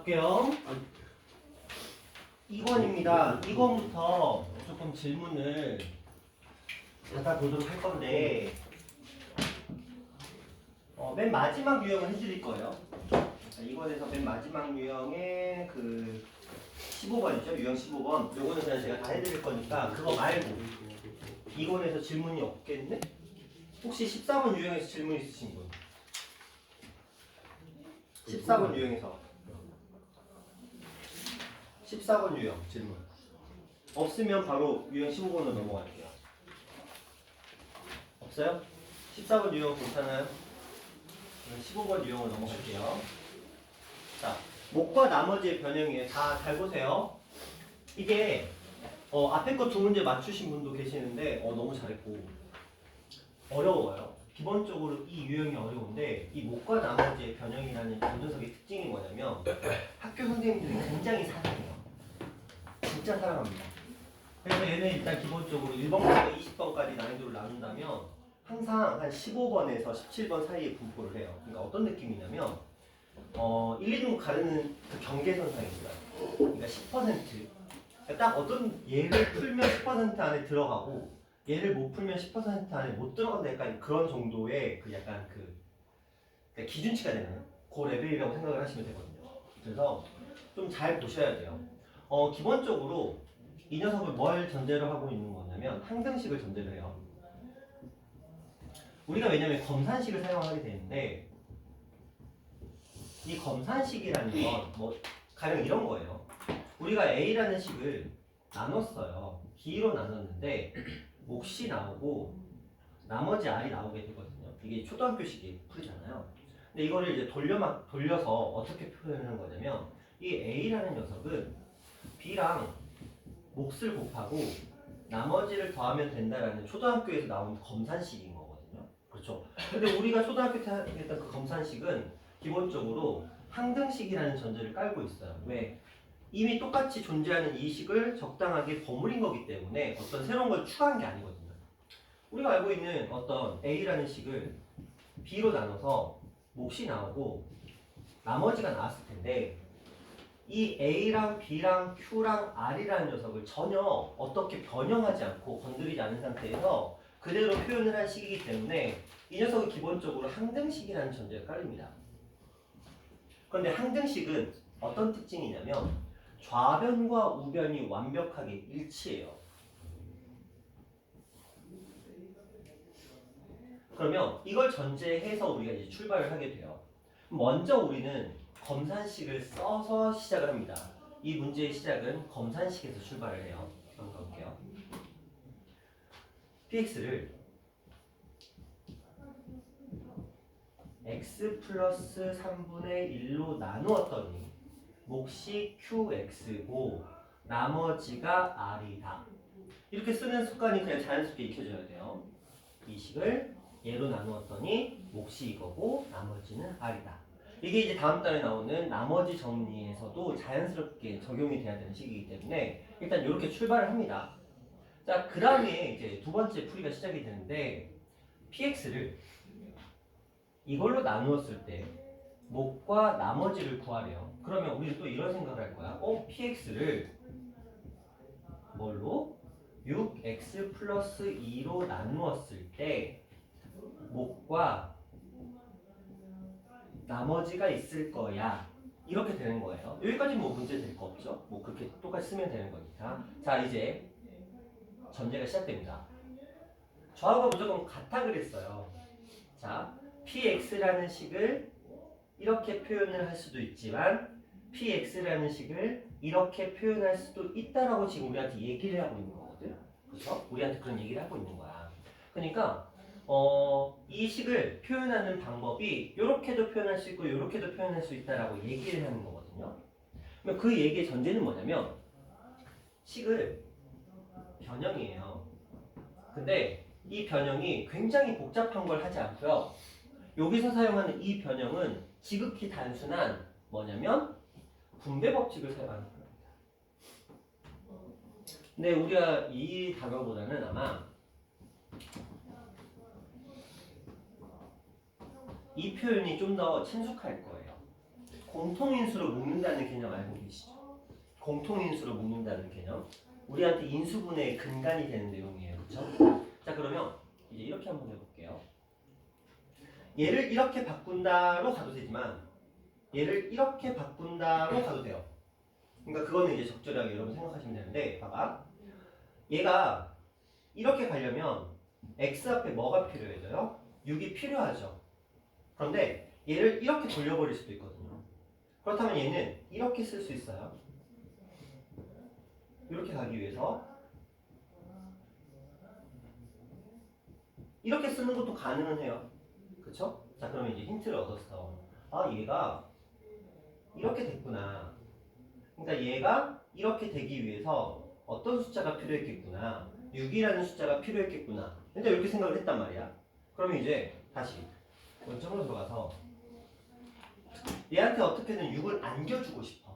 볼게요. 2번입니다. 2번부터 조금 질문을 받아보도록 할 건데 맨 마지막 유형을 해드릴 거예요. 2번에서 맨 마지막 유형의 그 15번이죠. 유형 15번. 요거는 그냥 제가 다 해드릴 거니까 그거 말고 2번에서 질문이 없겠네? 혹시 14번 유형에서 질문 있으신 분? 14번 유형에서 14번 유형 질문 없으면 바로 유형 15번으로 넘어갈게요. 없어요? 14번 유형 괜찮아요? 15번 유형으로 넘어갈게요. 자, 목과 나머지의 변형이에요. 잘 보세요. 이게 앞에 거 두 문제 맞추신 분도 계시는데 너무 잘했고 어려워요. 기본적으로 이 유형이 어려운데 이 목과 나머지의 변형이라는 녀석의 특징이 뭐냐면 학교 선생님들이 굉장히 사랑해요. 진짜 사랑합니다. 그래서 얘는 일단 기본적으로 1번부터 20번까지 난이도를 나눈다면 항상 한 15번에서 17번 사이에 분포를 해요. 그러니까 어떤 느낌이냐면 1, 2등급 가르는 그 경계선상입니다. 그러니까 10%. 그러니까 딱 어떤 얘를 풀면 10% 안에 들어가고 얘를 못 풀면 10% 안에 못 들어간다 약간 그런 정도의 그 약간 그러니까 기준치가 되는 그 레벨이라고 생각을 하시면 되거든요. 그래서 좀 잘 보셔야 돼요. 기본적으로 이 녀석을 뭘 전제로 하고 있는 거냐면 항등식을 전제로 해요. 우리가 왜냐면 검산식을 사용하게 되는데 이 검산식이라는 건 뭐 가령 이런 거예요. 우리가 A라는 식을 나눴어요. B로 나눴는데 몫이 나오고 나머지 R이 나오게 되거든요. 이게 초등학교식이 풀이잖아요. 근데 이거를 이제 돌려서 어떻게 표현하는 거냐면 이 A라는 녀석은 B랑 몫을 곱하고 나머지를 더하면 된다라는 초등학교에서 나온 검산식인 거거든요. 그렇죠. 근데 우리가 초등학교 때 했던 그 검산식은 기본적으로 항등식이라는 전제를 깔고 있어요. 왜? 이미 똑같이 존재하는 이 식을 적당하게 버무린 거기 때문에 어떤 새로운 걸 추가한 게 아니거든요. 우리가 알고 있는 어떤 A라는 식을 B로 나눠서 몫이 나오고 나머지가 나왔을 텐데 이 A랑 B랑 Q랑 R이라는 녀석을 전혀 어떻게 변형하지 않고 건드리지 않은 상태에서 그대로 표현을 한 식이기 때문에 이 녀석은 기본적으로 항등식이라는 전제가 깔립니다. 그런데 항등식은 어떤 특징이냐면 좌변과 우변이 완벽하게 일치해요. 그러면 이걸 전제해서 우리가 이제 출발을 하게 돼요. 먼저 우리는 검산식을 써서 시작을 합니다. 이 문제의 시작은 검산식에서 출발을 해요. 한번 가볼게요. px를 x 플러스 3분의 1로 나누었더니 몫이 qx고 나머지가 r이다. 이렇게 쓰는 습관이 그냥 자연스럽게 익혀져야 돼요. 이 식을 얘로 나누었더니 몫이 이거고 나머지는 r이다. 이게 이제 다음 달에 나오는 나머지 정리에서도 자연스럽게 적용이 돼야 되는 식이기 때문에 일단 이렇게 출발을 합니다. 자, 그 다음에 이제 두 번째 풀이가 시작이 되는데 px를 이걸로 나누었을 때 몫과 나머지를 구하래요. 그러면 우리는 또 이런 생각을 할 거야. px를 뭘로? 6x 플러스 2로 나누었을 때 몫과 나머지가 있을 거야. 이렇게 되는 거예요. 여기까지 뭐 문제 될 거 없죠? 뭐 그렇게 똑같이 쓰면 되는 거니까. 자, 이제 전제가 시작됩니다. 좌우가 무조건 같아 그랬어요. 자, px라는 식을 이렇게 표현을 할 수도 있지만 px라는 식을 이렇게 표현할 수도 있다라고 지금 우리한테 얘기를 하고 있는 거거든. 그렇죠? 우리한테 그런 얘기를 하고 있는 거야. 그러니까 이 식을 표현하는 방법이 이렇게도 표현할 수 있고 이렇게도 표현할 수 있다라고 얘기를 하는 거거든요. 그럼 그 얘기의 전제는 뭐냐면 식을 변형이에요. 근데 이 변형이 굉장히 복잡한 걸 하지 않고요. 여기서 사용하는 이 변형은 지극히 단순한 뭐냐면 분배 법칙을 사용하는 겁니다. 근데 우리가 이 단어보다는 아마 이 표현이 좀 더 친숙할 거예요. 공통인수로 묶는다는 개념 알고 계시죠? 공통인수로 묶는다는 개념. 우리한테 인수분해의 근간이 되는 내용이에요. 그렇죠? 자, 그러면 이제 이렇게 한번 해볼게요. 얘를 이렇게 바꾼다로 가도 되지만 얘를 이렇게 바꾼다로 가도 돼요. 그러니까 그거는 이제 적절하게 여러분 생각하시면 되는데, 봐봐. 얘가 이렇게 가려면 x 앞에 뭐가 필요해져요? 6이 필요하죠. 그런데 얘를 이렇게 돌려버릴 수도 있거든요. 그렇다면 얘는 이렇게 쓸 수 있어요. 이렇게 가기 위해서 이렇게 쓰는 것도 가능은 해요. 그쵸? 자, 그러면 이제 힌트를 얻었어. 아, 얘가 이렇게 됐구나. 그러니까 얘가 이렇게 되기 위해서 어떤 숫자가 필요했겠구나. 6이라는 숫자가 필요했겠구나. 근데 이렇게 생각을 했단 말이야. 그러면 이제 다시 원점으로 들어가서 얘한테 어떻게든 6을 안겨주고 싶어.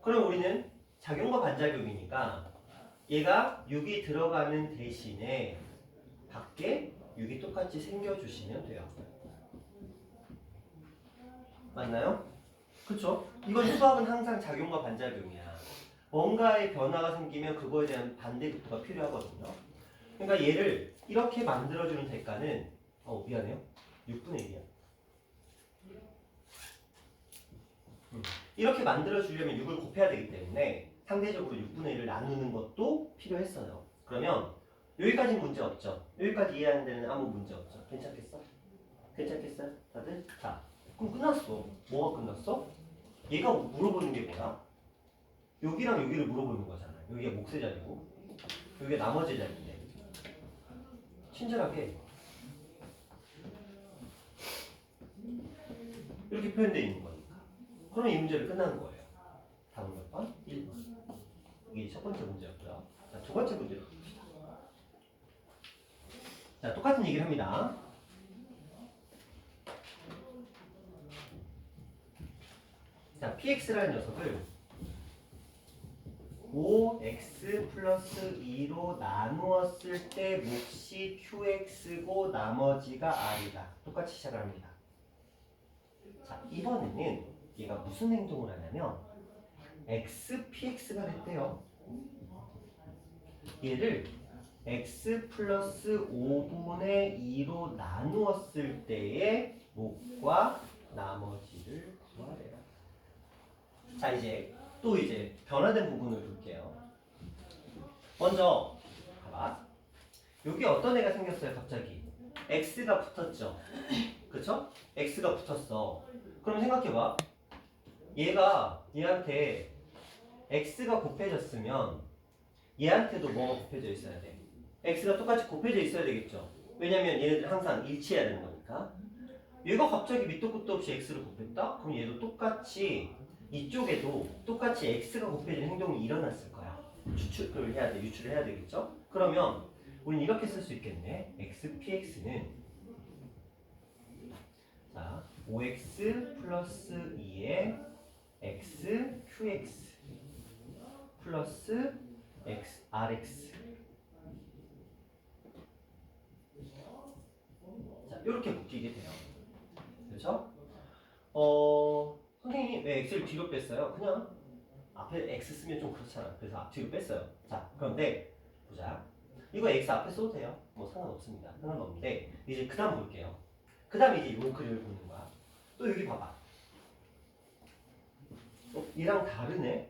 그럼 우리는 작용과 반작용이니까 얘가 6이 들어가는 대신에 밖에 6이 똑같이 생겨주시면 돼요. 맞나요? 그쵸? 이건 수학은 항상 작용과 반작용이야. 뭔가의 변화가 생기면 그거에 대한 반대 극도가 필요하거든요. 그러니까 얘를 이렇게 만들어주는 대가는 미안해요. 6분의 1이야. 이렇게 만들어주려면 6을 곱해야 되기 때문에 상대적으로 6분의 1을 나누는 것도 필요했어요. 그러면 여기까지는 문제 없죠? 여기까지 이해하는 데는 아무 문제 없죠? 괜찮겠어? 괜찮겠어요? 다들? 자, 그럼 끝났어. 뭐가 끝났어? 얘가 물어보는 게 뭐야? 여기랑 여기를 물어보는 거잖아. 여기가 몫의 자리고 여기가 나머지 자리인데 친절하게 이렇게 표현되어 있는 거니까. 그럼 이 문제를 끝나는 거예요. 답은 몇 번? 1번. 이게 첫 번째 문제였고요. 자, 두 번째 문제로 갑시다. 자, 똑같은 얘기를 합니다. 자, px라는 녀석을 5x 플러스 2로 나누었을 때 몫이 qx고 나머지가 r이다. 똑같이 시작을 합니다. 자, 이번에는 얘가 무슨 행동을 하냐면 x px가 됐대요. 얘를 x 플러스 5분의 2로 나누었을 때의 몫과 나머지를 구하래요. 자, 이제 변화된 부분을 볼게요. 먼저 봐봐. 여기 어떤 애가 생겼어요? 갑자기 x가 붙었죠. 그쵸? x가 붙었어. 그럼 생각해봐. 얘한테 x가 곱해졌으면 얘한테도 뭐가 곱해져 있어야 돼? x가 똑같이 곱해져 있어야 되겠죠. 왜냐면 얘네들 항상 일치해야 되는 거니까. 얘가 갑자기 밑도 끝도 없이 x를 곱했다? 그럼 얘도 똑같이 이쪽에도 똑같이 x가 곱해지는 행동이 일어났을 거야. 유출을 해야 되겠죠? 그러면 우린 이렇게 쓸 수 있겠네. x px는 자, 5x 플러스 2의 x qx 플러스 x rx. 자, 이렇게 묶이게 돼요. 그렇죠? 선생님 왜 x를 뒤로 뺐어요? 그냥 앞에 x 쓰면 좀 그렇잖아. 그래서 앞뒤로 뺐어요. 자, 그런데 보자. 이거 x 앞에 써도 돼요. 뭐 상관없습니다. 상관없는데 이제 그 다음 볼게요. 그 다음에 이제 요 그림을 보는 거야. 또 여기 봐봐. 얘랑 다르네?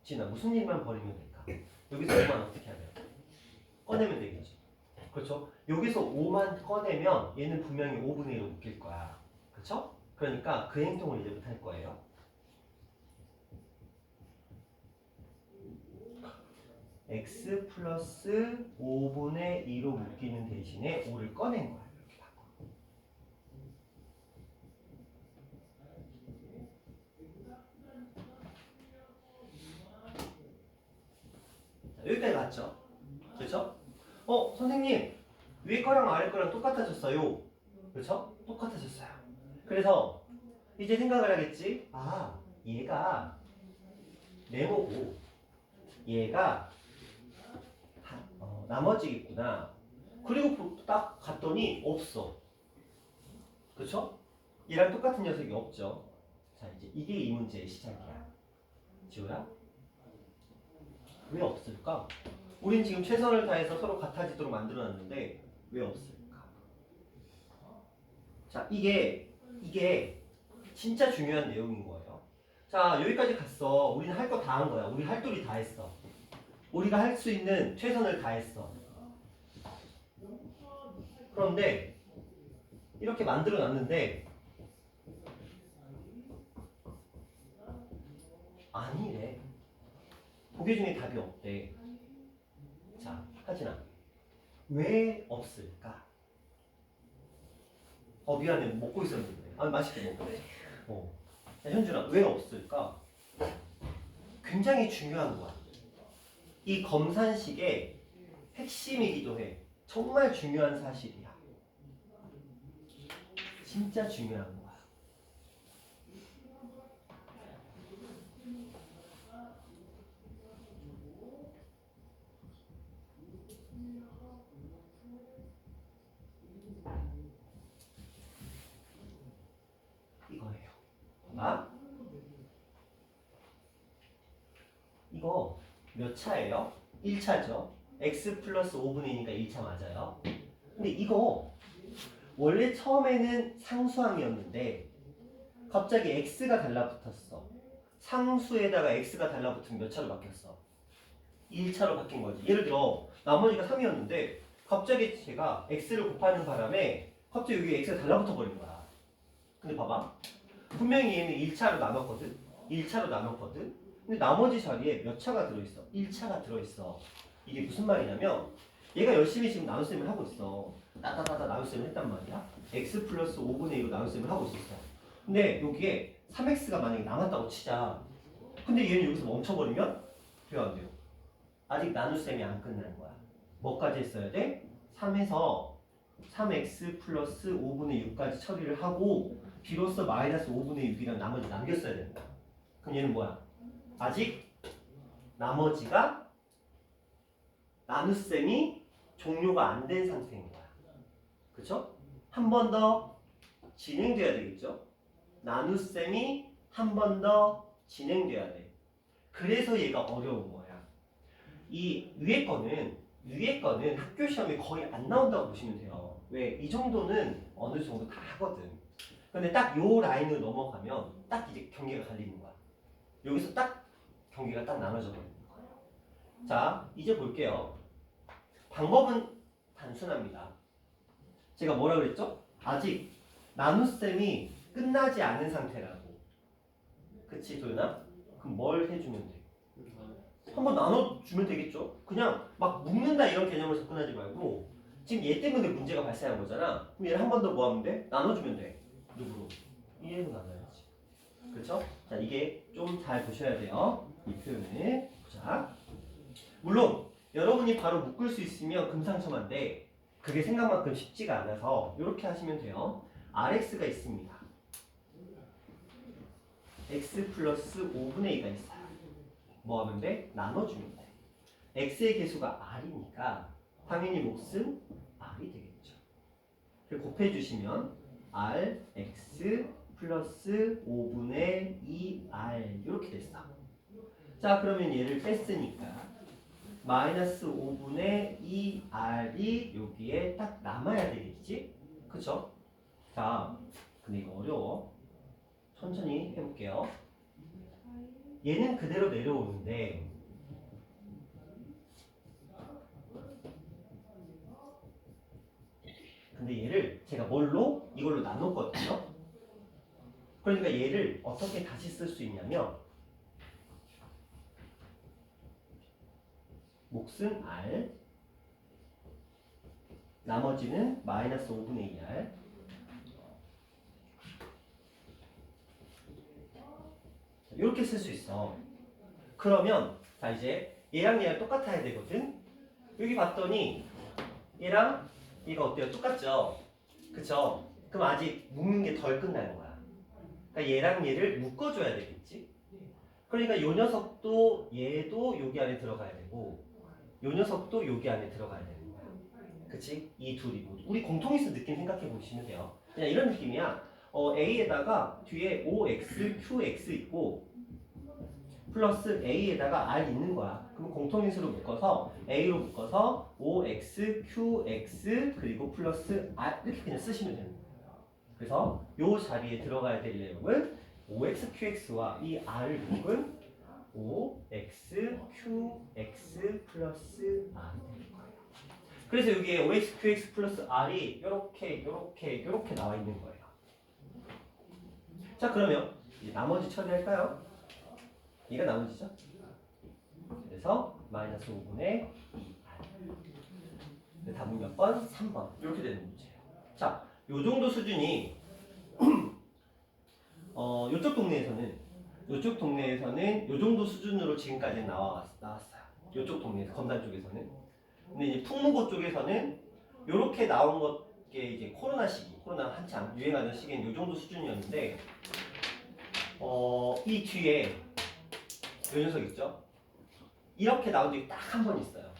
진아, 무슨 일만 버리면 될까? 여기서 5만 어떻게 하면? 꺼내면 되겠지. 그렇죠? 여기서 5만 꺼내면 얘는 분명히 5분의 1로 묶일 거야. 그렇죠? 그러니까 그 행동을 이제부터 할 거예요. x 플러스 5분의 2로 묶이는 대신에 5를 꺼낸 거야. 이렇게 바꿔. 자, 여기까지 맞죠? 그렇죠? 선생님 위에 거랑 아래 거랑 똑같아졌어요. 그렇죠? 똑같아졌어요. 그래서 이제 생각을 하겠지. 아, 얘가 네모고 얘가 나머지겠구나. 그리고 딱 갔더니 없어. 그쵸? 얘랑 똑같은 녀석이 없죠. 자, 이제 이게 이 문제의 시작이야. 지호야? 왜 없을까? 우린 지금 최선을 다해서 서로 같아지도록 만들어놨는데 왜 없을까? 자, 이게 진짜 중요한 내용인 거예요. 자, 여기까지 갔어. 우리는 할 거 다 한 거야. 우리 할 도리 다 했어. 우리가 할 수 있는 최선을 다했어. 그런데 이렇게 만들어놨는데 아니래. 보기 중에 답이 없대. 자, 하진아. 왜 없을까? 미안해. 먹고 있었는데. 맛있게 먹어. 자, 현준아, 왜 없을까? 굉장히 중요한 거야. 이 검산식의 핵심이기도 해. 정말 중요한 사실이야. 진짜 중요한 거야. 이거예요. 봐봐. 이거 몇 차예요? 1차죠. x 플러스 5분의 2니까 1차 맞아요. 근데 이거 원래 처음에는 상수항이었는데 갑자기 x가 달라붙었어. 상수에다가 x가 달라붙으면 몇 차로 바뀌었어? 1차로 바뀐 거지. 예를 들어 나머지가 3이었는데 갑자기 제가 x를 곱하는 바람에 갑자기 여기 x가 달라붙어 버린 거야. 근데 봐봐. 분명히 얘는 1차로 나눴거든. 1차로 나눴거든. 근데 나머지 자리에 몇 차가 들어있어? 1차가 들어있어. 이게 무슨 말이냐면 얘가 열심히 지금 나눗셈을 하고 있어. 따다다다 나눗셈을 했단 말이야. x 플러스 5분의 2로 나눗셈을 하고 있었어. 근데 여기에 3x가 만약에 남았다고 치자. 근데 얘는 여기서 멈춰버리면 돼요, 안 돼요? 아직 나눗셈이 안 끝난 거야. 뭐까지 했어야 돼? 3에서 3x 플러스 5분의 6까지 처리를 하고 비로소 마이너스 5분의 6이랑 나머지 남겼어야 된다. 그럼 얘는 뭐야? 아직 나머지가 나눗셈이 종료가 안 된 상태인 거야. 그쵸? 한 번 더 진행돼야 되겠죠? 나눗셈이 한 번 더 진행돼야 돼. 그래서 얘가 어려운 거야. 이 위에 거는 학교 시험에 거의 안 나온다고 보시면 돼요. 왜? 이 정도는 어느 정도 다 하거든. 근데 딱 요 라인을 넘어가면 딱 이제 경계가 갈리는 거야. 여기서 딱 경계가 딱 나눠져 버리는 거예요. 자, 이제 볼게요. 방법은 단순합니다. 제가 뭐라 그랬죠? 아직 나눗셈이 끝나지 않은 상태라고. 그치, 도윤아? 그럼 뭘 해주면 돼? 한번 나눠주면 되겠죠? 그냥 막 묶는다 이런 개념을 접근하지 말고 지금 얘 때문에 문제가 발생한 거잖아. 그럼 얘를 한 번 더 뭐 하면 돼? 나눠주면 돼. 누구로? 얘로 나눠야지. 그렇죠? 자, 이게 좀 잘 보셔야 돼요. 이 표현을. 자, 물론 여러분이 바로 묶을 수 있으면 금상첨화인데 그게 생각만큼 쉽지가 않아서 이렇게 하시면 돼요. Rx가 있습니다. x 플러스 5분의 2가 있어요. 뭐 하면 돼? 나눠주면 돼. x의 개수가 r이니까 당연히 몫은 r이 되겠죠. 그리고 곱해주시면 rx 플러스 5분의 2r 이렇게 됐어. 자, 그러면 얘를 뺐으니까 마이너스 5분의 2r이 여기에 딱 남아야 되겠지? 그쵸? 자, 근데 이거 어려워. 천천히 해볼게요. 얘는 그대로 내려오는데 근데 얘를 제가 이걸로 나눴거든요. 그러니까 얘를 어떻게 다시 쓸 수 있냐면 몫은 r 나머지는 마이너스 5분의 2r 이렇게 쓸 수 있어. 그러면 자 이제 얘랑 똑같아야 되거든. 여기 봤더니 얘랑 얘가 어때요? 똑같죠? 그쵸? 그럼 아직 묶는 게 덜 끝난 거야. 그러니까 얘랑 얘를 묶어줘야 되겠지? 그러니까 요 녀석도 얘도 여기 안에 들어가야 되고 요 녀석도 여기 안에 들어가야 되는 거야. 그치? 이 둘이 모두 우리 공통이수 느낌 생각해 보시면 돼요. 그냥 이런 느낌이야. A에다가 뒤에 OX, QX 있고 플러스 A에다가 R 있는 거야. 그럼 공통인수로 묶어서 A로 묶어서 OX, QX 그리고 플러스 R 이렇게 그냥 쓰시면 되는 거예요. 그래서 요 자리에 들어가야 될 내용은 OX, QX와 이 R을 묶은 OX, QX 플러스 R이 되는 거예요. 그래서 여기에 OX, QX 플러스 R이 요렇게 나와 있는 거예요. 자, 그러면 이제 나머지 처리할까요? 이가 나머지죠? 그래서 마이너스 5분의 2R. 답은 몇 번? 3번. 이렇게 되는 문제예요. 자, 요 정도 수준이 요쪽 동네에서는 요 정도 수준으로 지금까지 나왔어요. 요쪽 동네에서 검산 쪽에서는. 근데 이제 풍무고 쪽에서는 요렇게 나온 게 이제 코로나 시기, 코로나 한참 유행하는 시기엔 요 정도 수준이었는데 이 뒤에 요 녀석 있죠? 이렇게 나온 적이 딱 한 번 있어요.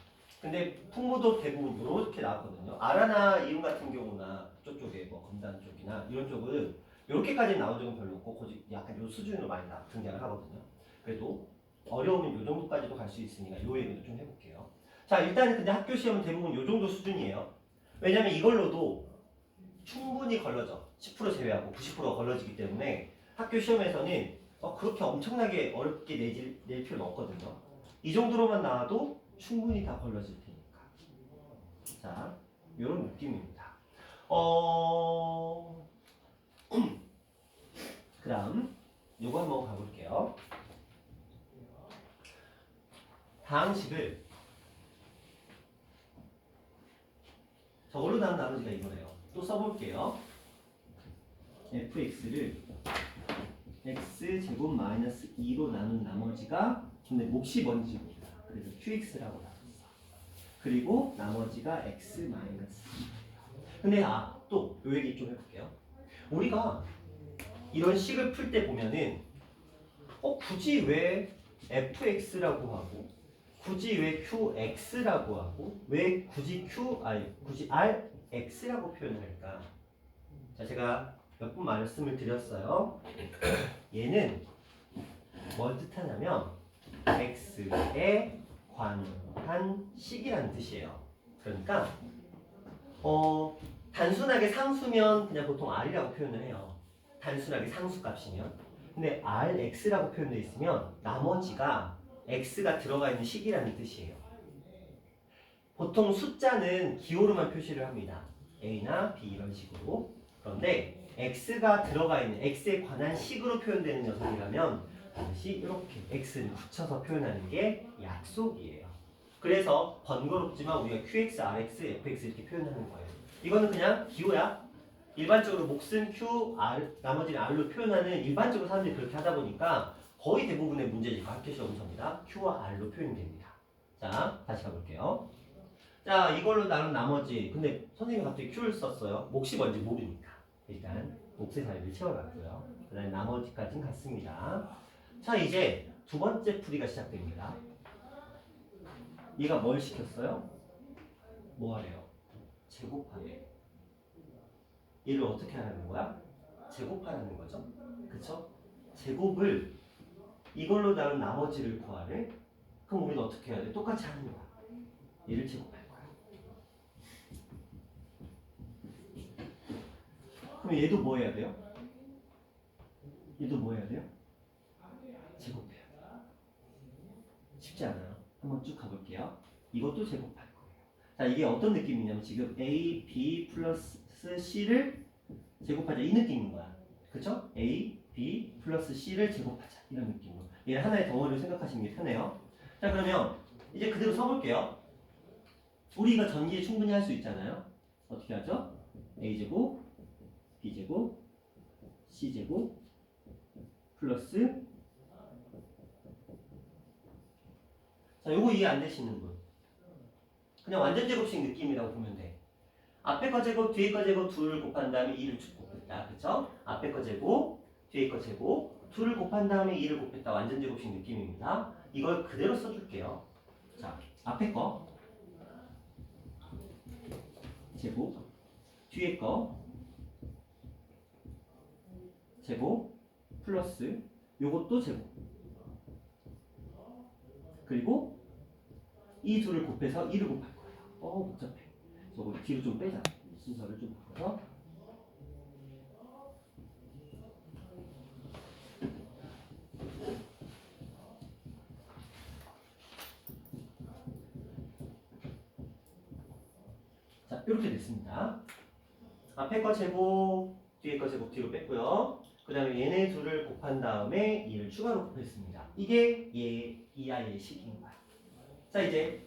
근데 풍무도 대부분 이렇게 나왔거든요. 아라나 이름 같은 경우나 저쪽에 뭐 검단 쪽이나 이런 쪽은 이렇게까지 나온 적은 별로 없고 거의 약간 요 수준으로 많이 등장을 하거든요. 그래도 어려우면 요 정도까지도 갈 수 있으니까 요 얘기도 좀 해볼게요. 자, 일단은 근데 학교 시험은 대부분 요 정도 수준이에요. 왜냐면 이걸로도 충분히 걸러져. 10% 제외하고 90%가 걸러지기 때문에 학교 시험에서는 그렇게 엄청나게 어렵게 낼 필요는 없거든요. 이 정도로만 나와도 충분히 다 걸러질 테니까. 자, 이런 느낌입니다. 그 다음 요거 한번 가볼게요. 다음 식을 저걸로 나온 나머지가 이거네요. 또 써볼게요. fx를 x제곱 마이너스 2로 나눈 나머지가 근데 몫이 뭔지 몰라. 그래서 qx라고 나눴어. 그리고 나머지가 x 마이너스 2예요. 근데 또 요 얘기 좀 해볼게요. 우리가 이런 식을 풀 때 보면은 굳이 왜 fx라고 하고 굳이 왜 qx라고 하고 왜 굳이 rx라고 표현을 할까? 자, 제가 몇 번 말씀을 드렸어요. 얘는 뭘 뜻하냐면 x에 관한 식이라는 뜻이에요. 그러니까 단순하게 상수면 그냥 보통 r이라고 표현을 해요. 단순하게 상수값이면. 근데 rx라고 표현되어 있으면 나머지가 x가 들어가 있는 식이라는 뜻이에요. 보통 숫자는 기호로만 표시를 합니다. a나 b 이런 식으로. 그런데 x가 들어가 있는 x에 관한 식으로 표현되는 녀석이라면 반드시 이렇게 x를 붙여서 표현하는 게 약속이에요. 그래서 번거롭지만 우리가 qx, rx, fx 이렇게 표현하는 거예요. 이거는 그냥 기호야. 일반적으로 몫은 q, r, 나머지는 r로 표현하는 일반적으로 사람들이 그렇게 하다 보니까 거의 대부분의 문제집 학교 시험서입니다. q와 r로 표현이 됩니다. 자, 다시 가볼게요. 자, 이걸로 나눈 나머지. 근데 선생님이 갑자기 q를 썼어요. 몫이 뭔지 모르니까. 일단 몫의 자리를 채워놨고요. 그 다음에 나머지까지는 같습니다. 자, 이제 두 번째 풀이가 시작됩니다. 얘가 뭘 시켰어요? 뭐 하래요? 제곱하래. 얘를 어떻게 하라는 거야? 제곱하라는 거죠. 그쵸? 제곱을 이걸로 나눈 나머지를 구하래. 그럼 우리는 어떻게 해야 돼? 똑같이 하는 거야. 얘를 제곱할 거야. 그럼 얘도 뭐 해야 돼요? 얘도 뭐 해야 돼요? 제곱해야 돼요. 쉽지 않아요. 한번 쭉 가볼게요. 이것도 제곱할 거예요. 자, 이게 어떤 느낌이냐면 지금 A, B 플러스 C를 제곱하자 이 느낌인 거야. 그쵸? A, B 플러스 C를 제곱하자 이런 느낌으로. 얘 하나의 덩어리로 생각하시는 게 편해요. 자, 그러면 이제 그대로 써볼게요. 우리가 전기에 충분히 할 수 있잖아요. 어떻게 하죠? A제곱, B제곱, C제곱 플러스 자, 요거 이해 안 되시는 분. 그냥 완전 제곱식 느낌이라고 보면 돼. 앞에 거 제곱, 뒤에 거 제곱, 둘을 곱한 다음에 2를 곱했다. 그쵸? 앞에 거 제곱, 뒤에 거 제곱, 둘을 곱한 다음에 2를 곱했다. 완전 제곱식 느낌입니다. 이걸 그대로 써줄게요. 자, 앞에 거 제곱, 뒤에 거 제곱 플러스 요것도 제곱. 그리고 이 둘을 곱해서 2를 곱할 거예요. 복잡해. 저거 뒤로 좀 빼자. 순서를 좀 바꿔서. 자, 이렇게 됐습니다. 앞에 거 제곱, 뒤에 거 제곱 뒤로 뺐고요. 그 다음에 얘네 둘을 곱한 다음에 2를 추가로 곱했습니다. 이게 이 아이의 식인 거야. 자, 이제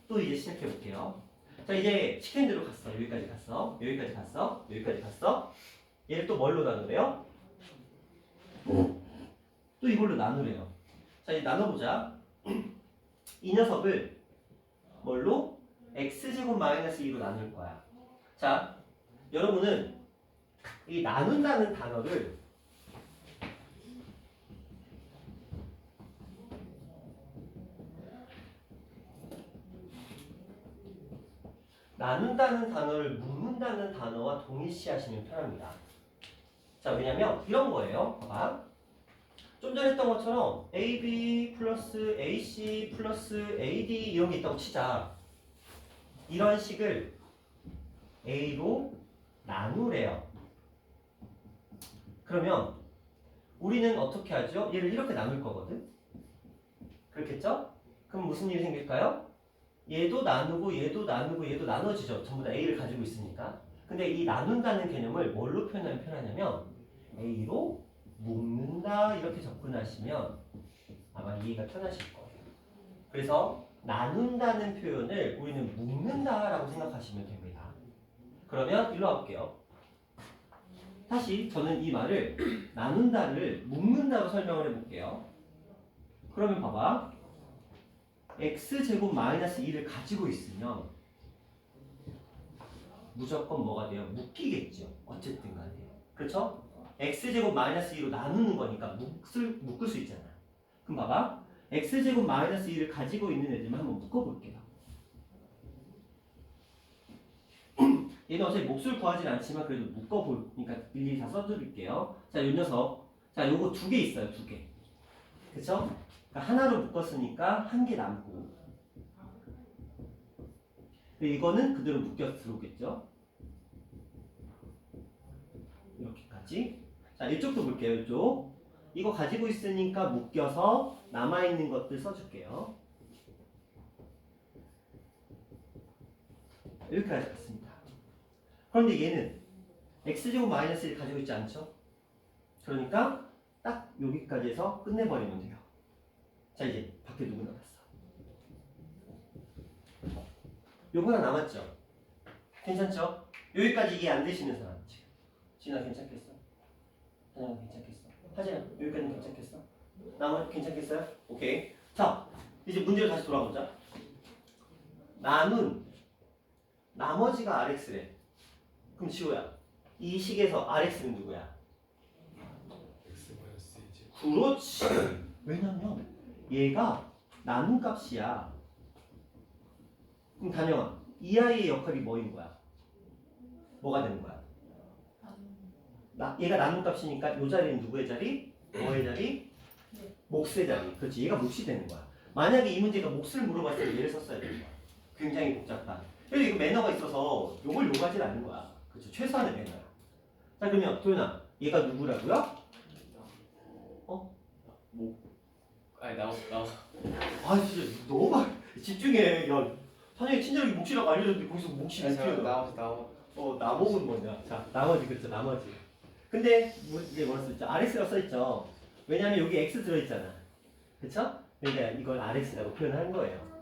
또 이제 시작해 볼게요. 자, 이제 시킨 대로 갔어. 여기까지 갔어. 여기까지 갔어. 여기까지 갔어. 얘를 또 뭘로 나누래요? 또 이걸로 나누래요. 자, 이제 나눠보자. 이 녀석을 뭘로? x제곱 마이너스 2로 나눌 거야. 자, 여러분은 이 나눈다는 단어를 나눈다는 단어를 묶는다는 단어와 동일시하시면 편합니다. 자, 왜냐면 이런 거예요. 봐봐. 좀 전에 했던 것처럼 AB 플러스 AC 플러스 AD 이런 게 있다고 치자. 이런 식을 A로 나누래요. 그러면 우리는 어떻게 하죠? 얘를 이렇게 나눌 거거든. 그렇겠죠? 그럼 무슨 일이 생길까요? 얘도 나누고 얘도 나누고 얘도 나눠지죠. 전부 다 A를 가지고 있으니까. 근데 이 나눈다는 개념을 뭘로 표현하면 편하냐면 A로 묶는다 이렇게 접근하시면 아마 이해가 편하실 거예요. 그래서 나눈다는 표현을 우리는 묶는다라고 생각하시면 됩니다. 그러면 일로 와볼게요. 다시 저는 이 말을 나눈다를 묶는다로 설명을 해볼게요. 그러면 봐봐. x제곱 마이너스 2를 가지고 있으면 무조건 뭐가 돼요? 묶이겠죠. 어쨌든 간에. 그렇죠? x제곱 마이너스 2로 나누는 거니까 묶을 수 있잖아. 그럼 봐봐. x제곱 마이너스 2를 가지고 있는 애들만 한번 묶어볼게요. 얘는 어차피 몫을 구하진 않지만 그래도 묶어보니까 일일이 다 써드릴게요. 자, 이 녀석. 자, 요거 두 개 있어요. 두 개. 그쵸? 그러니까 하나로 묶었으니까 한 개 남고. 이거는 그대로 묶여 들어오겠죠? 이렇게까지. 자, 이쪽도 볼게요. 이쪽. 이거 가지고 있으니까 묶여서 남아있는 것들 써줄게요. 여기까지 갔습니다. 그런데 얘는 x제곱 마이너스 1 가지고 있지 않죠? 그러니까 딱 여기까지 해서 끝내버리면 돼요. 자, 이제 밖에 누구 남았어? 요거 하나 남았죠? 괜찮죠? 여기까지 이해 안 되시는 사람 지금. 진아 괜찮겠어? 하나 괜찮겠어? 하진아 여기까지는 괜찮겠어? 나머지 괜찮겠어요? 오케이. 자, 이제 문제로 다시 돌아보자. 나눈 나머지가 RX래. 그럼 지호야, 이 식에서 RX는 누구야? 그렇지. 왜냐면 얘가 나눈 값이야. 그럼 단영아, 이 아이의 역할이 뭐인 거야? 뭐가 되는 거야? 얘가 나눈 값이니까 이 자리는 누구의 자리? 뭐의 자리? 몫의 자리. 그렇지. 얘가 몫이 되는 거야. 만약에 이 문제가 몫을 물어봤을 때 얘를 썼어야 되는 거야. 굉장히 복잡한. 그래서 이거 매너가 있어서 요걸 요구하진 않는 거야. 그렇죠. 최소한의 매너야. 자, 그러면 도현아, 얘가 누구라고요? 아니 나와. 아, 진짜 너무 집중해. 야, 선생님 친절하게 몫이라고 알려줬는데 거기서 몫이 못 나와. 나목은 뭐냐? 자, 나머지 그렇죠. 나머지. 근데 이제 뭐라 써있죠? RX라고 써있죠. 왜냐면 여기 X 들어있잖아. 그쵸? 그러니까 이걸 RX라고 표현한 거예요.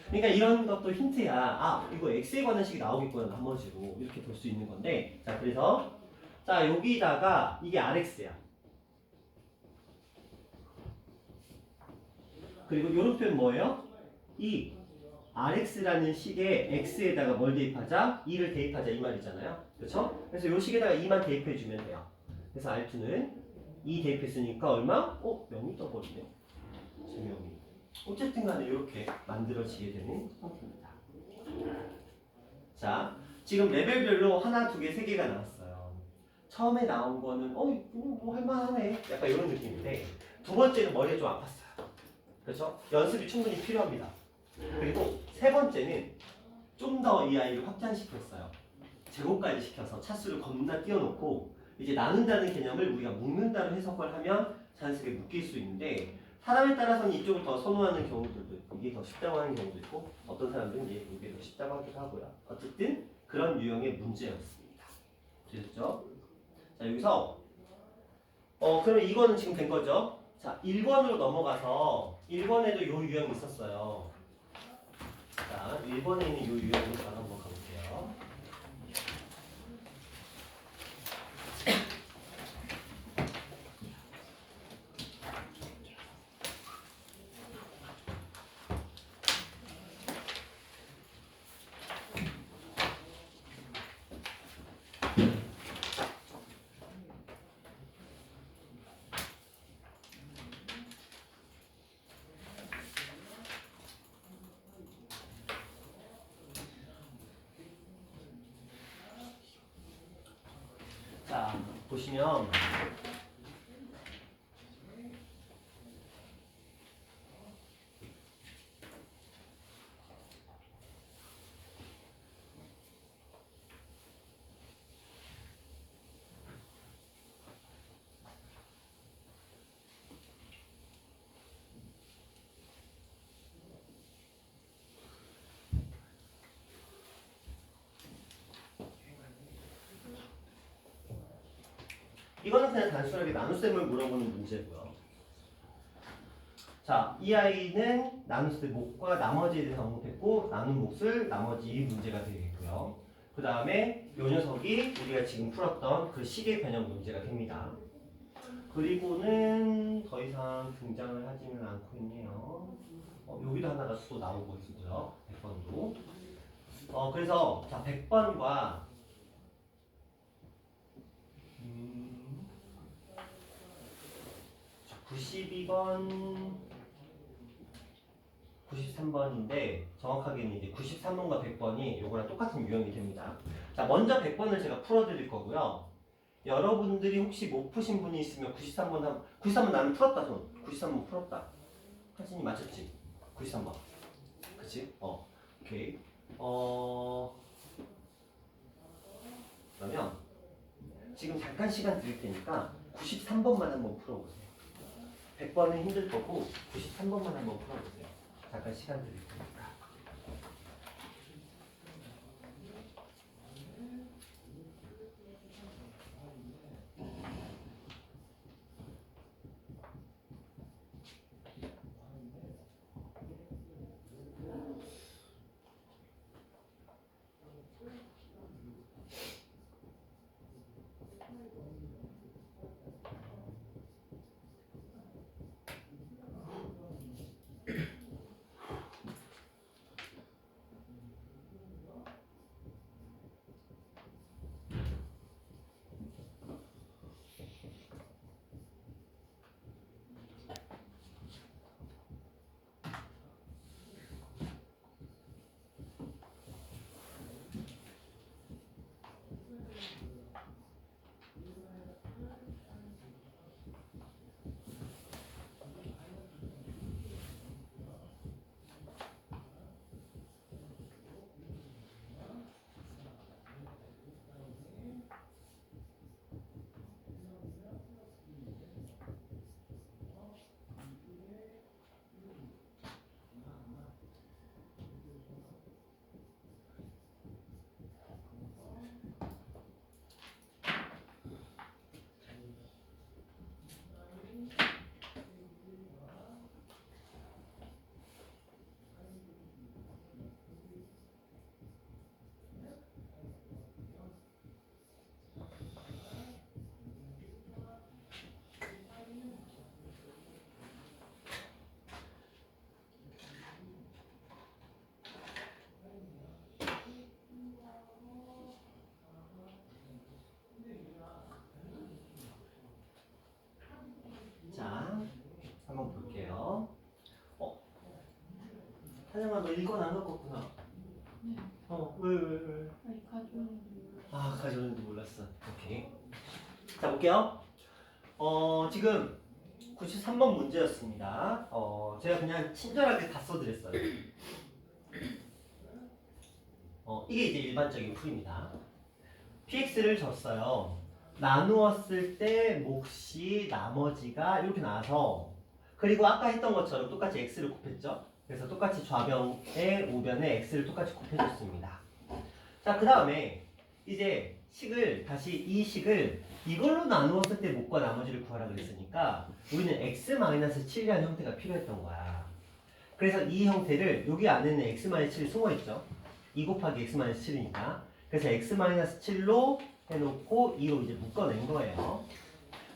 그러니까 이런 것도 힌트야. 아, 이거 X에 관한 식이 나오겠구나. 나머지로 이렇게 볼 수 있는 건데. 자, 그래서 자, 여기다가 이게 RX야. 그리고 이런 표현 뭐예요? 이 RX라는 식에 X에다가 뭘 대입하자? 2를 대입하자 이 말이잖아요. 그렇죠? 그래서 이 식에다가 2만 대입해 주면 돼요. 그래서 R2는 2 대입했으니까 얼마? 0이 떠버리네. 0이. 어쨌든 간에 이렇게 만들어지게 되는 형태입니다. 자, 지금 레벨별로 하나, 두 개, 세 개가 나왔어요. 처음에 나온 거는 이거 뭐 할만하네 약간 이런 느낌인데 두 번째는 머리가 좀 아팠어요. 그렇죠? 연습이 충분히 필요합니다. 그리고 세 번째는 좀 더 이 아이를 확장시켰어요. 제곱까지 시켜서 차수를 겁나 띄워놓고 이제 나눈다는 개념을 우리가 묶는다는 해석을 하면 자연스럽게 묶일 수 있는데 사람에 따라서는 이쪽을 더 선호하는 경우들도 있고 이게 더 쉽다고 하는 경우도 있고 어떤 사람들은 이게 더 쉽다고 하기도 하고요. 어쨌든 그런 유형의 문제였습니다. 되셨죠? 자 여기서 그러면 이거는 지금 된 거죠? 자 1번으로 넘어가서 1번에도 요 유형이 있었어요. 자 1번에 있는 요 유형을 바로 한번 가볼게요. 자 보시면 이거는 그냥 단순하게 나눗셈을 물어보는 문제고요. 자, 이 아이는 나눗셈 몫과 나머지에 대해서 언급했고 나눈 몫을 나머지 문제가 되겠고요. 그 다음에 이 녀석이 우리가 지금 풀었던 그 식의 변형 문제가 됩니다. 그리고는 더 이상 등장을 하지는 않고 있네요. 여기도 하나가 또 나오고 있고요. 100번도. 그래서 자 100번과 92번, 93번인데 정확하게는 이제 93번과 100번이 요거랑 똑같은 유형이 됩니다. 자, 먼저 100번을 제가 풀어드릴 거고요. 여러분들이 혹시 못 푸신 분이 있으면 93번 나는 풀었다 손. 93번 풀었다. 하진이 맞췄지? 93번. 그치? 오케이. 그러면 지금 잠깐 시간 드릴 테니까 93번만 한번 풀어보세요. 100번은 힘들 거고 93번만 한번 풀어보세요. 잠깐 시간 드릴 테니까. 자, 한번 볼게요. 하정아 너 이건 안 갖고 왔구나. 네. 왜? 아니 가져오는 아, 가져오는지 몰랐어. 오케이. 자, 볼게요. 지금 93번 문제였습니다. 제가 그냥 친절하게 다 써드렸어요. 이게 이제 일반적인 풀입니다. px를 줬어요. 나누었을 때 몫이 나머지가 이렇게 나와서 그리고 아까 했던 것처럼 똑같이 x를 곱했죠. 그래서 똑같이 좌변에 우변에 x를 똑같이 곱해줬습니다. 자, 그 다음에 이제 식을 다시 이 식을 이걸로 나누었을 때 몫과 나머지를 구하라 그랬으니까 우리는 x-7이라는 형태가 필요했던 거야. 그래서 이 형태를 여기 안에는 x-7이 숨어있죠. 2 곱하기 x-7이니까 그래서 x-7로 해놓고 2로 이제 묶어낸 거예요.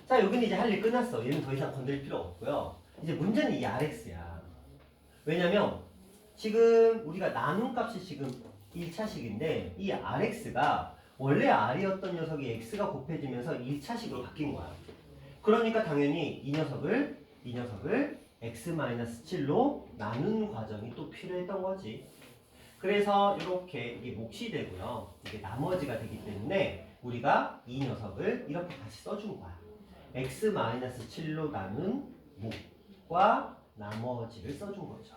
자, 여기는 이제 할 일 끝났어. 얘는 더 이상 건드릴 필요 없고요. 이제 문제는 이 rx야. 왜냐면 지금 우리가 나눈 값이 지금 1차식인데 이 rx가 원래 r이었던 녀석이 x가 곱해지면서 1차식으로 바뀐 거야. 그러니까 당연히 이 녀석을 x-7로 나눈 과정이 또 필요했던 거지. 그래서 이렇게 이게 몫이 되고요. 이게 나머지가 되기 때문에 우리가 이 녀석을 이렇게 다시 써준 거야. x-7로 나눈 몫과 나머지를 써준 거죠.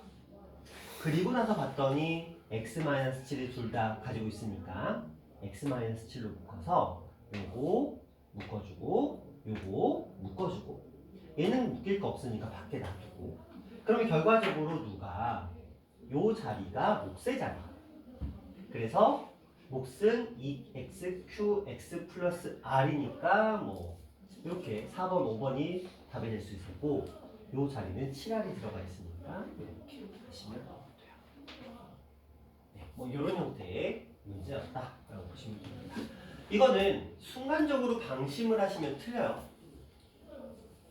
그리고 나서 봤더니 x-7을 둘 다 가지고 있으니까 x-7로 묶어서 요거 묶어주고 요거 묶어주고 얘는 묶일 거 없으니까 밖에 놔두고 그러면 결과적으로 누가 요 자리가 몫의 자리야. 그래서 몫은 2x, qx 플러스 r이니까 뭐 이렇게 4번, 5번이 답이 될 수 있었고 요 자리는 7r이 들어가 있으니까 이렇게 보시면 돼요. 네, 뭐 이런 형태의 문제였다라고 보시면 됩니다. 이거는 순간적으로 방심을 하시면 틀려요.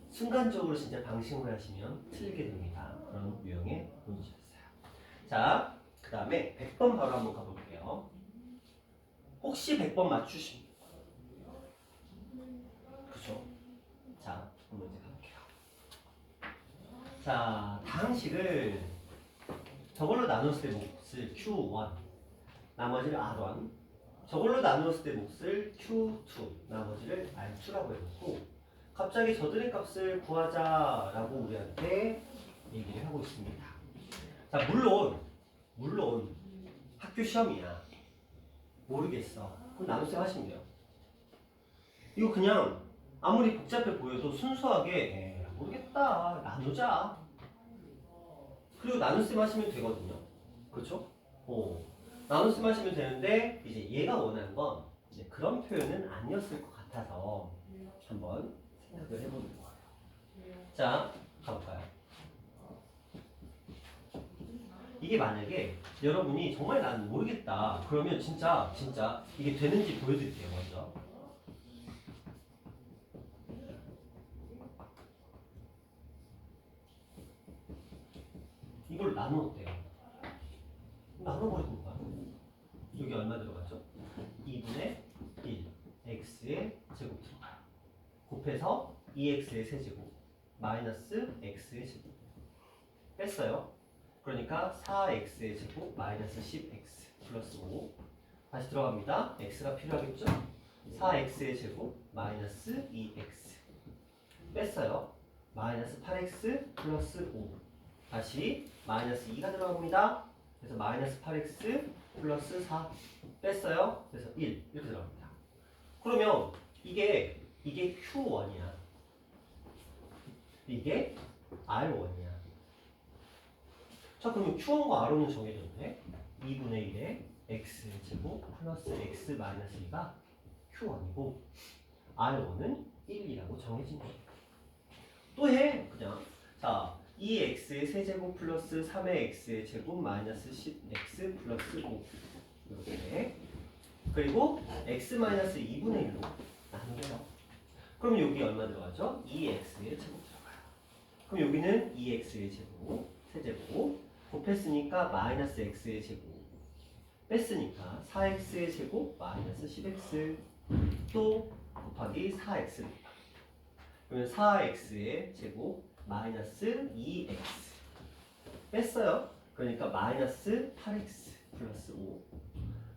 순간적으로 진짜 방심을 하시면 틀리게 됩니다. 그런 유형의 문제였어요. 자, 그 다음에 100번 바로 한번 가볼게요. 혹시 100번 맞추신? 그죠? 자, 한번 이제 가볼게요. 자, 다항식을 저걸로 나눴을 때 몫을 Q1, 나머지를 R1, 저걸로 나누었을 때 몫을 Q2, 나머지를 R2라고 해놓고 갑자기 저들의 값을 구하자라고 우리한테 얘기를 하고 있습니다. 자, 물론 학교 시험이야. 모르겠어. 그럼 나눗셈 하시면 돼요. 이거 그냥 아무리 복잡해 보여도 순수하게 모르겠다. 나누자. 그리고 나눗셈 하시면 되거든요. 그렇죠? 나눗셈 하시면 되는데 이제 얘가 원하는 건 이제 그런 표현은 아니었을 것 같아서 한번 생각을 해보는 거예요. 자, 가볼까요? 이게 만약에 여러분이 정말 나는 모르겠다 그러면 진짜 이게 되는지 보여드릴게요. 먼저 이걸 나누었대요. 나눠버리는 거야. 여기 얼마 들어갔죠? 2분의 1 x의 제곱 들어가요. 곱해서 2x의 세제곱 마이너스 x의 제곱 뺐어요. 그러니까 4x의 제곱 마이너스 10x 플러스 5 다시 들어갑니다. x가 필요하겠죠? 4x의 제곱 마이너스 2x 뺐어요. 마이너스 8x 플러스 5 다시 마이너스 2가 들어갑니다. 그래서 마이너스 8x 플러스 4 뺐어요. 그래서 1 이렇게 들어갑니다. 그러면 이게 Q1이야. 이게 R1이야. 자, 그러면 Q1과 R1은 정해졌네. 2분의 1에 X제곱 플러스 X 마이너스 2가 Q1이고 R1은 1이라고 정해진 거예요. 또 해. 그냥. 자, 2X의 세제곱 플러스 3의 X의 제곱 마이너스 10X 플러스 5 이렇게. 그리고 X 마이너스 2분의 1로 나누래요. 그럼 여기 얼마 들어가죠? 2X의 제곱 들어가요. 그럼 여기는 2X의 제곱 세제곱 곱했으니까 마이너스 x의 제곱 뺐으니까 4x의 제곱 마이너스 10x 또 곱하기 4x 그러면 4x의 제곱 마이너스 2x 뺐어요. 그러니까 마이너스 8x 플러스 5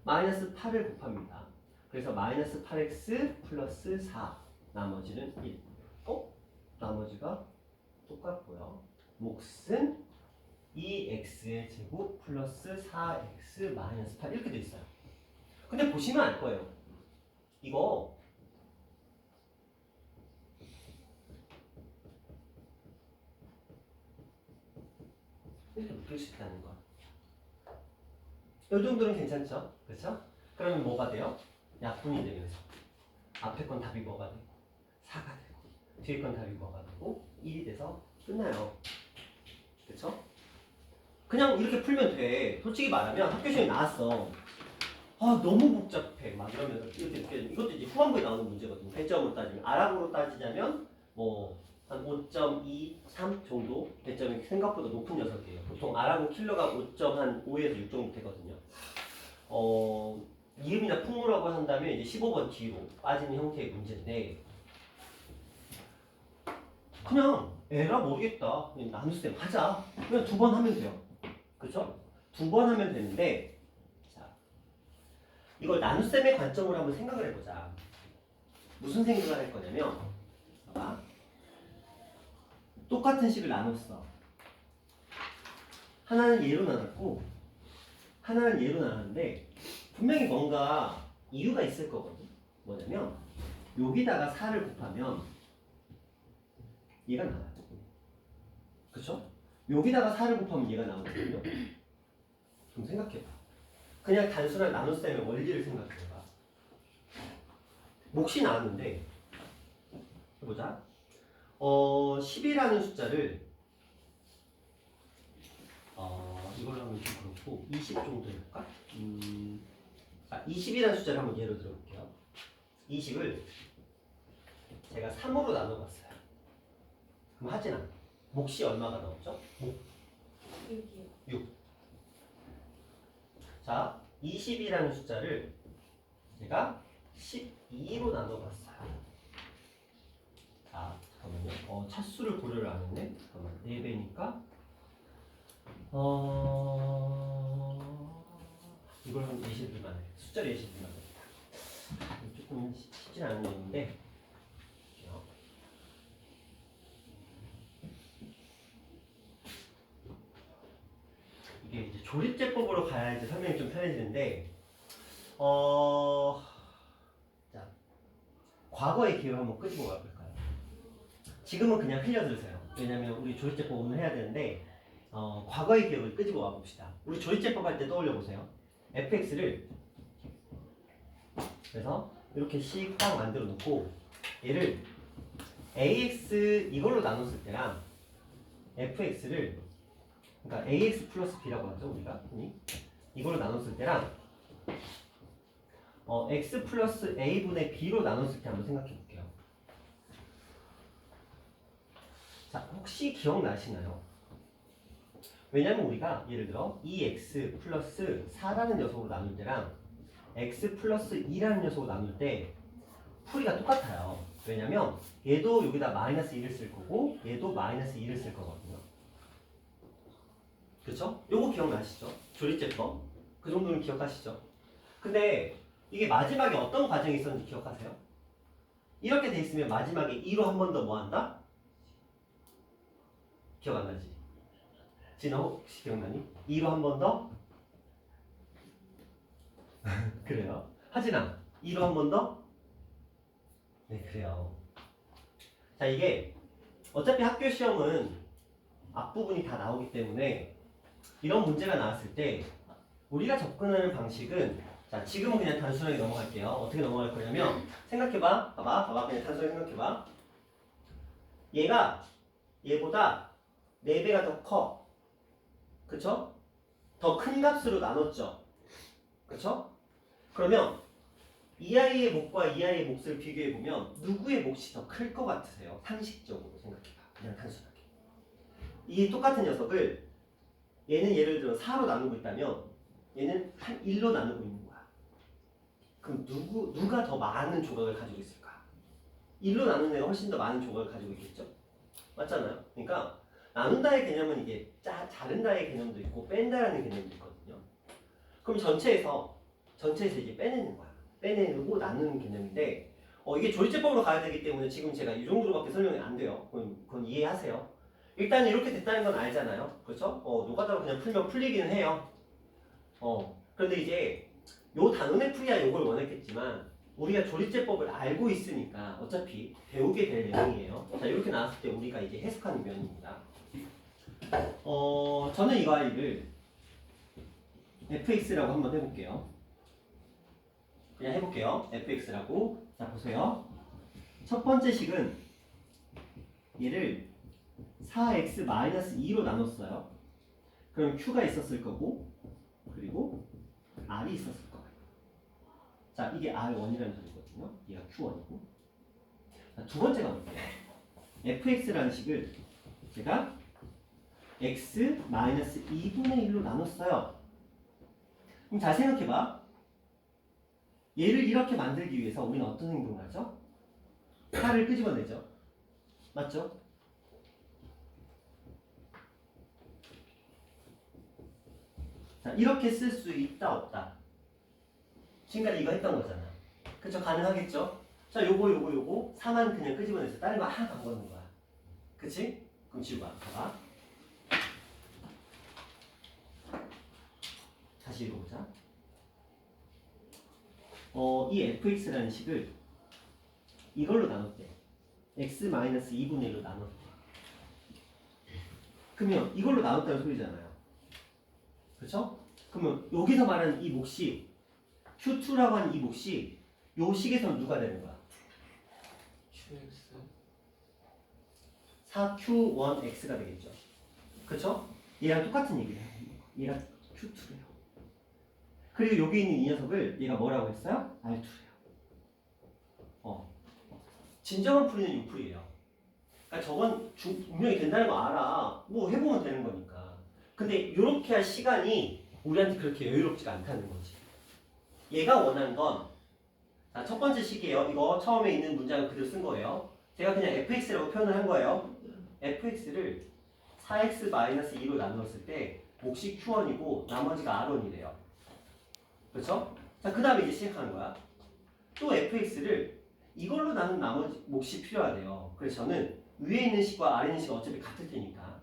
마이너스 8을 곱합니다. 그래서 마이너스 8x 플러스 4 나머지는 1. 나머지가 똑같고요. 몫은 2x의 제곱 플러스 4x 마이너스 8 이렇게 돼 있어요. 근데 보시면 알 거예요. 이거 이렇게 묶일 수 있다는 거. 이 정도는 괜찮죠? 그렇죠? 그러면 뭐가 돼요? 약분이 되면서 앞에 건 답이 뭐가 되고 4가 되고 뒤에 건 답이 뭐가 되고 1이 돼서 끝나요. 그렇죠? 그냥 이렇게 풀면 돼. 솔직히 말하면 학교 시험에 나왔어. 아 너무 복잡해 막 이러면서 이렇게 느껴지는 이것도 이제 후반부에 나오는 문제거든요. 배점으로 따지면 아랍어로 따지자면 뭐 한 5.2, 3 정도 배점이 생각보다 높은 녀석이에요. 보통 아랍어 킬러가 5.5에서 6 정도 되거든요. 이음이나 풍무라고 한다면 이제 15번 뒤로 빠지는 형태의 문제인데 그냥 에라 모르겠다. 그냥 나눗셈 하자. 그냥 2번 하면 돼요. 그죠? 2번 하면 되는데 자 이걸 나눗셈의 관점으로 한번 생각을 해보자. 무슨 생각을 할 거냐면 봐봐. 똑같은 식을 나눴어. 하나는 얘로 나눴고 하나는 얘로 나눴는데 분명히 뭔가 이유가 있을 거거든. 뭐냐면 여기다가 4를 곱하면 얘가 나와요. 그쵸? 여기다가 4를 곱하면 얘가 나오거든요. 좀 생각해봐. 그냥 단순한 나눗셈의 원리를 생각해봐. 몫이 나왔는데 해보자. 10이라는 숫자를 이걸로 하면 좀 그렇고 20 정도 해볼까? 20이라는 숫자를 한번 예로 들어볼게요. 20을 제가 3으로 나눠봤어요. 그럼 하진아, 몫이 얼마가 나왔죠? 6. 자, 20이라는 숫자를 제가 12로 나눠봤어요. 자, 잠깐만요. 차수를 고려를 안 했네. 잠깐만, 4배니까 이걸 한 예시들만 해. 숫자를 예시들만 해. 조금 쉽진 않은 얘기인데 이게 이제 조립제법으로 가야 이제 설명이 좀 편해지는데 자 과거의 기회를 한번 끄집어 가볼까요? 지금은 그냥 흘려들으세요. 왜냐면 우리 조립제법 오늘 해야 되는데 과거의 기억을 끄집어 와 봅시다. 우리 조립제법 할 때 떠올려 보세요. fx를 그래서 이렇게 씩 딱 만들어 놓고 얘를 ax 이걸로 나눴을 때랑 fx를 그러니까 ax 플러스 b라고 하죠 우리가 흔히 이걸로 나눴을 때랑 x 플러스 a분의 b로 나눴을 때 한번 생각해 볼게요. 자 혹시 기억나시나요? 왜냐면 우리가 예를 들어 2x 플러스 4라는 녀석으로 나눌 때랑 x 플러스 2라는 녀석으로 나눌 때 풀이가 똑같아요. 왜냐면 얘도 여기다 마이너스 1을 쓸 거고 얘도 마이너스 2를 쓸 거거든요. 그쵸? 요거 기억나시죠? 조립제법. 그 정도는 기억하시죠? 근데 이게 마지막에 어떤 과정이 있었는지 기억하세요? 이렇게 돼 있으면 마지막에 2로 한 번 더 뭐 한다? 기억 안 나지? 진호 혹시 기억나니? 2로 한 번 더? 그래요. 하진아 2로 한 번 더? 네 그래요. 자 이게 어차피 학교 시험은 앞부분이 다 나오기 때문에 이런 문제가 나왔을 때 우리가 접근하는 방식은 자 지금은 그냥 단순하게 넘어갈게요. 어떻게 넘어갈 거냐면 생각해봐. 봐봐 그냥 단순하게 생각해봐. 얘가 얘보다 4배가 더 커. 그쵸? 더 큰 값으로 나눴죠. 그쵸? 그러면 이 아이의 몫과 이 아이의 몫을 비교해보면 누구의 몫이 더 클 것 같으세요? 상식적으로 생각해봐. 그냥 단순하게. 이 똑같은 녀석을 얘는 예를 들어 4로 나누고 있다면 얘는 한 1로 나누고 있는 거야. 그럼 누가 더 많은 조각을 가지고 있을까? 1로 나누는 애가 훨씬 더 많은 조각을 가지고 있겠죠? 맞잖아요? 그러니까 나눈다의 개념은 이게 자른다의 개념도 있고 뺀다라는 개념도 있거든요. 그럼 전체에서 이제 빼내는 거야. 빼내고 나누는 개념인데 이게 조리제법으로 가야 되기 때문에 지금 제가 이 정도로밖에 설명이 안 돼요. 그건 이해하세요. 일단 이렇게 됐다는 건 알잖아요. 그렇죠? 노가다로 그냥 풀면 풀리기는 해요. 그런데 이제 요 단원의 풀이야 요걸 원했겠지만 우리가 조리제법을 알고 있으니까 어차피 배우게 될 내용이에요. 자, 이렇게 나왔을 때 우리가 이제 해석하는 면입니다. 저는 이거 아이를 fx라고 한번 해볼게요. 그냥 해볼게요. fx라고. 자, 보세요. 첫 번째 식은 얘를 4x-2로 나눴어요. 그럼 q가 있었을 거고 그리고 r이 있었을 거예요. 자, 이게 r1이라는 소리거든요. 얘가 q1이고. 자, 두 번째가 볼게요. fx라는 식을 제가 x-2분의 1로 나눴어요. 그럼 잘 생각해봐. 얘를 이렇게 만들기 위해서 우리는 어떤 행동을 하죠? 4를 끄집어내죠. 맞죠? 자, 이렇게 쓸 수 있다 없다. 지금까지 이거 했던 거잖아. 그쵸? 가능하겠죠? 자, 요거 4만 그냥 끄집어내서 다른 거 하나도 안 거는 거야. 그치? 그럼 지우가 봐봐. 다시 읽어보자. 이 fx라는 식을 이걸로 나눴대. x-2분의 1로 나눴대. 그러면 이걸로 나눴다는 소리잖아요. 그렇죠? 그러면 여기서 말하는 이 몫이 Q2라고 하는 이 몫이 요 식에서는 누가 되는 거야? QX 4Q1X가 되겠죠. 그렇죠? 얘랑 똑같은 얘기를 해요. 얘가 Q2래요. 그리고 여기 있는 이 녀석을 얘가 뭐라고 했어요? R2래요. 진정한 풀이는 이 풀이에요. 그러니까 저건 분명히 된다는 거 알아. 뭐 해보면 되는 거니까. 근데 이렇게 할 시간이 우리한테 그렇게 여유롭지가 않다는 거지. 얘가 원하는 건, 자, 첫 번째 식이에요. 이거 처음에 있는 문장을 그대로 쓴 거예요. 제가 그냥 fx라고 표현을 한 거예요. fx를 4x-2로 나누었을 때 몫이 q1이고 나머지가 r1이래요. 그렇죠? 자, 그 다음에 이제 시작하는 거야. 또 fx를 이걸로 나눈 나머지 몫이 필요하대요. 그래서 저는 위에 있는 식과 아래 있는 식이 어차피 같을 테니까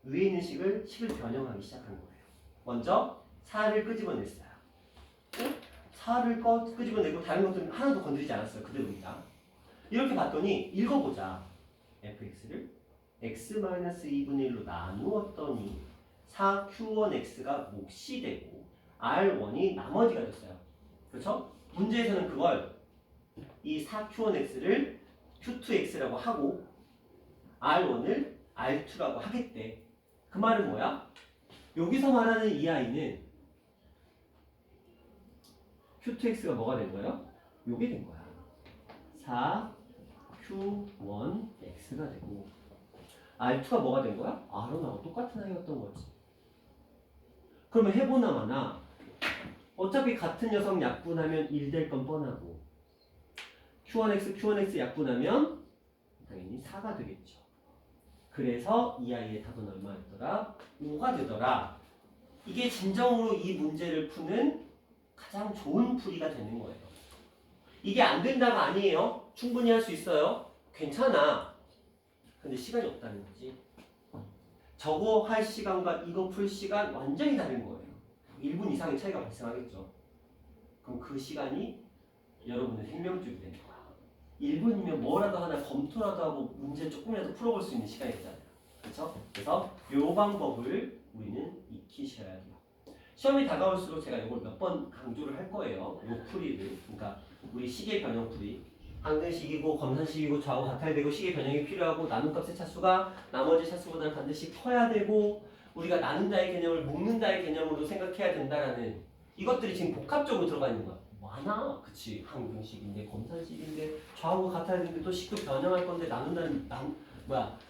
위에 있는 식을 변형하기 시작한 거예요. 먼저 4를 끄집어냈어요. 4를 끄집어내고 다른 것들은 하나도 건드리지 않았어요. 그대로입니다. 이렇게 봤더니 읽어보자. fx를 x-2분의 1로 나누었더니 4q1x가 몫이 되고 r1이 나머지가 됐어요. 그렇죠? 문제에서는 그걸 이 4q1x를 q2x라고 하고 r1을 r2라고 하겠대. 그 말은 뭐야? 여기서 말하는 이 아이는 q2x가 뭐가 된 거예요? 요게 된 거야. 4q1x가 되고 r2가 뭐가 된 거야? r1하고 똑같은 아이였던 거지. 그러면 해보나 마나 어차피 같은 녀석 약분하면 1 될 건 뻔하고 q1x 약분하면 당연히 4가 되겠죠. 그래서 이 아이의 답은 얼마였더라? 5가 되더라. 이게 진정으로 이 문제를 푸는 가장 좋은 풀이가 되는 거예요. 이게 안 된다가 아니에요. 충분히 할 수 있어요. 괜찮아. 근데 시간이 없다는 거지. 저거 할 시간과 이거 풀 시간 완전히 다른 거예요. 1분 이상의 차이가 발생하겠죠. 그럼 그 시간이 여러분의 생명줄이 되는 거야. 1분이면 뭐라도 하나 검토라도 하고 문제 조금이라도 풀어볼 수 있는 시간이잖아요. 그렇죠? 그래서 이 방법을 우리는 익히셔야 돼요. 시험이 다가올수록 제가 이걸 몇 번 강조를 할 거예요. 이 풀이를. 그러니까 우리 시계 변형 풀이. 항등식이고 검산식이고 좌우 같아야 되고 시계 변형이 필요하고 나눔값의 차수가 나머지 차수보다는 반드시 커야 되고 우리가 나눈다의 개념을 묶는다의 개념으로 생각해야 된다라는 이것들이 지금 복합적으로 들어가 있는 거야. 많아. 그치. 항등식인데 검산식인데 좌우가 같아야 되는데 또 식도 변형할 건데 나눈다는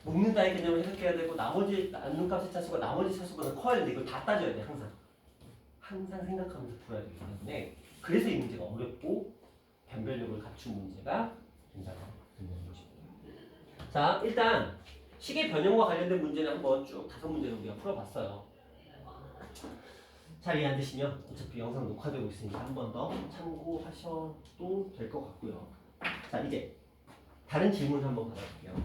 묶는다의 개념을 해석해야 되고 나머지 나눔값의 차수가 나머지 차수보다 커야 되는데 이걸 다 따져야 돼. 항상 생각하면서 풀어야 되기 때문에 그래서 이 문제가 어렵고 변별력을 갖춘 문제가 된다고 보는 것입니다. 자, 일단 시계 변형과 관련된 문제는 한번 쭉 5문제를 우리가 풀어봤어요. 잘 이해 안 되시면 어차피 영상 녹화되고 있으니까 한 번 더 참고하셔도 될 것 같고요. 자, 자, 이제 다른 질문 한번 받아볼게요.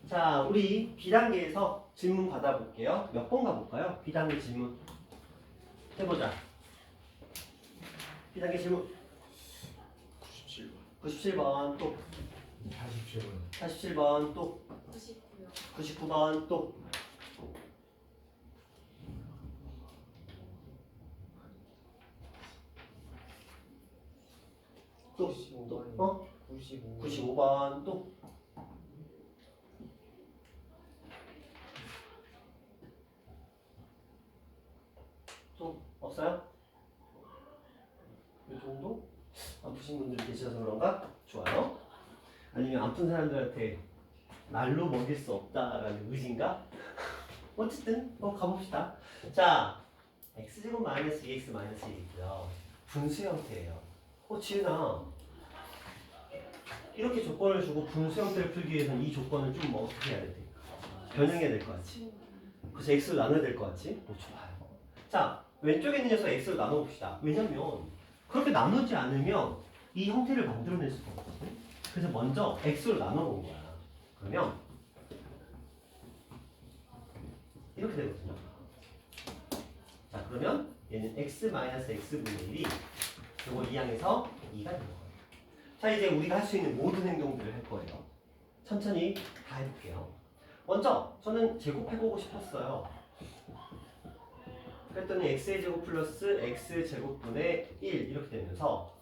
자, 우리 B단계에서 질문 받아볼게요. 몇 번 가볼까요? B단계 질문 해보자. B단계 질문 97번. 97번 또 47번. 87번 또 99요. 99번 또 또, 95번. 어? 95번. 95번 또 또 없어요? 이 정도? 아프신 분들 계셔서 그런가? 좋아요. 아니면 아픈 사람들한테 날로 먹일 수 없다라는 의지인가? 어쨌든 가봅시다. 자, x제곱 마이너스 2x 마이너스 1이고요. 분수 형태예요. 지은아, 이렇게 조건을 주고 분수 형태를 풀기 위해서는 이 조건을 좀 어떻게 해야 돼? 변형해야 될 것 같지? 그래서 x로 나눠야 될 것 같지? 좋아요. 자, 왼쪽에 있는 녀석 x로 나눠봅시다. 왜냐면 그렇게 나누지 않으면 이 형태를 만들어낼 수가 없거든. 그래서 먼저 x로 나눠본 거야. 그러면 이렇게 되거든요. 자, 그러면 얘는 x 마이너스 x분의 1이 요거 2항에서 2가 되는 거예요. 자, 이제 우리가 할 수 있는 모든 행동들을 할 거예요. 천천히 다 해볼게요. 먼저 저는 제곱해보고 싶었어요. 그랬더니 x의 제곱 플러스 x제곱분의 1 이렇게 되면서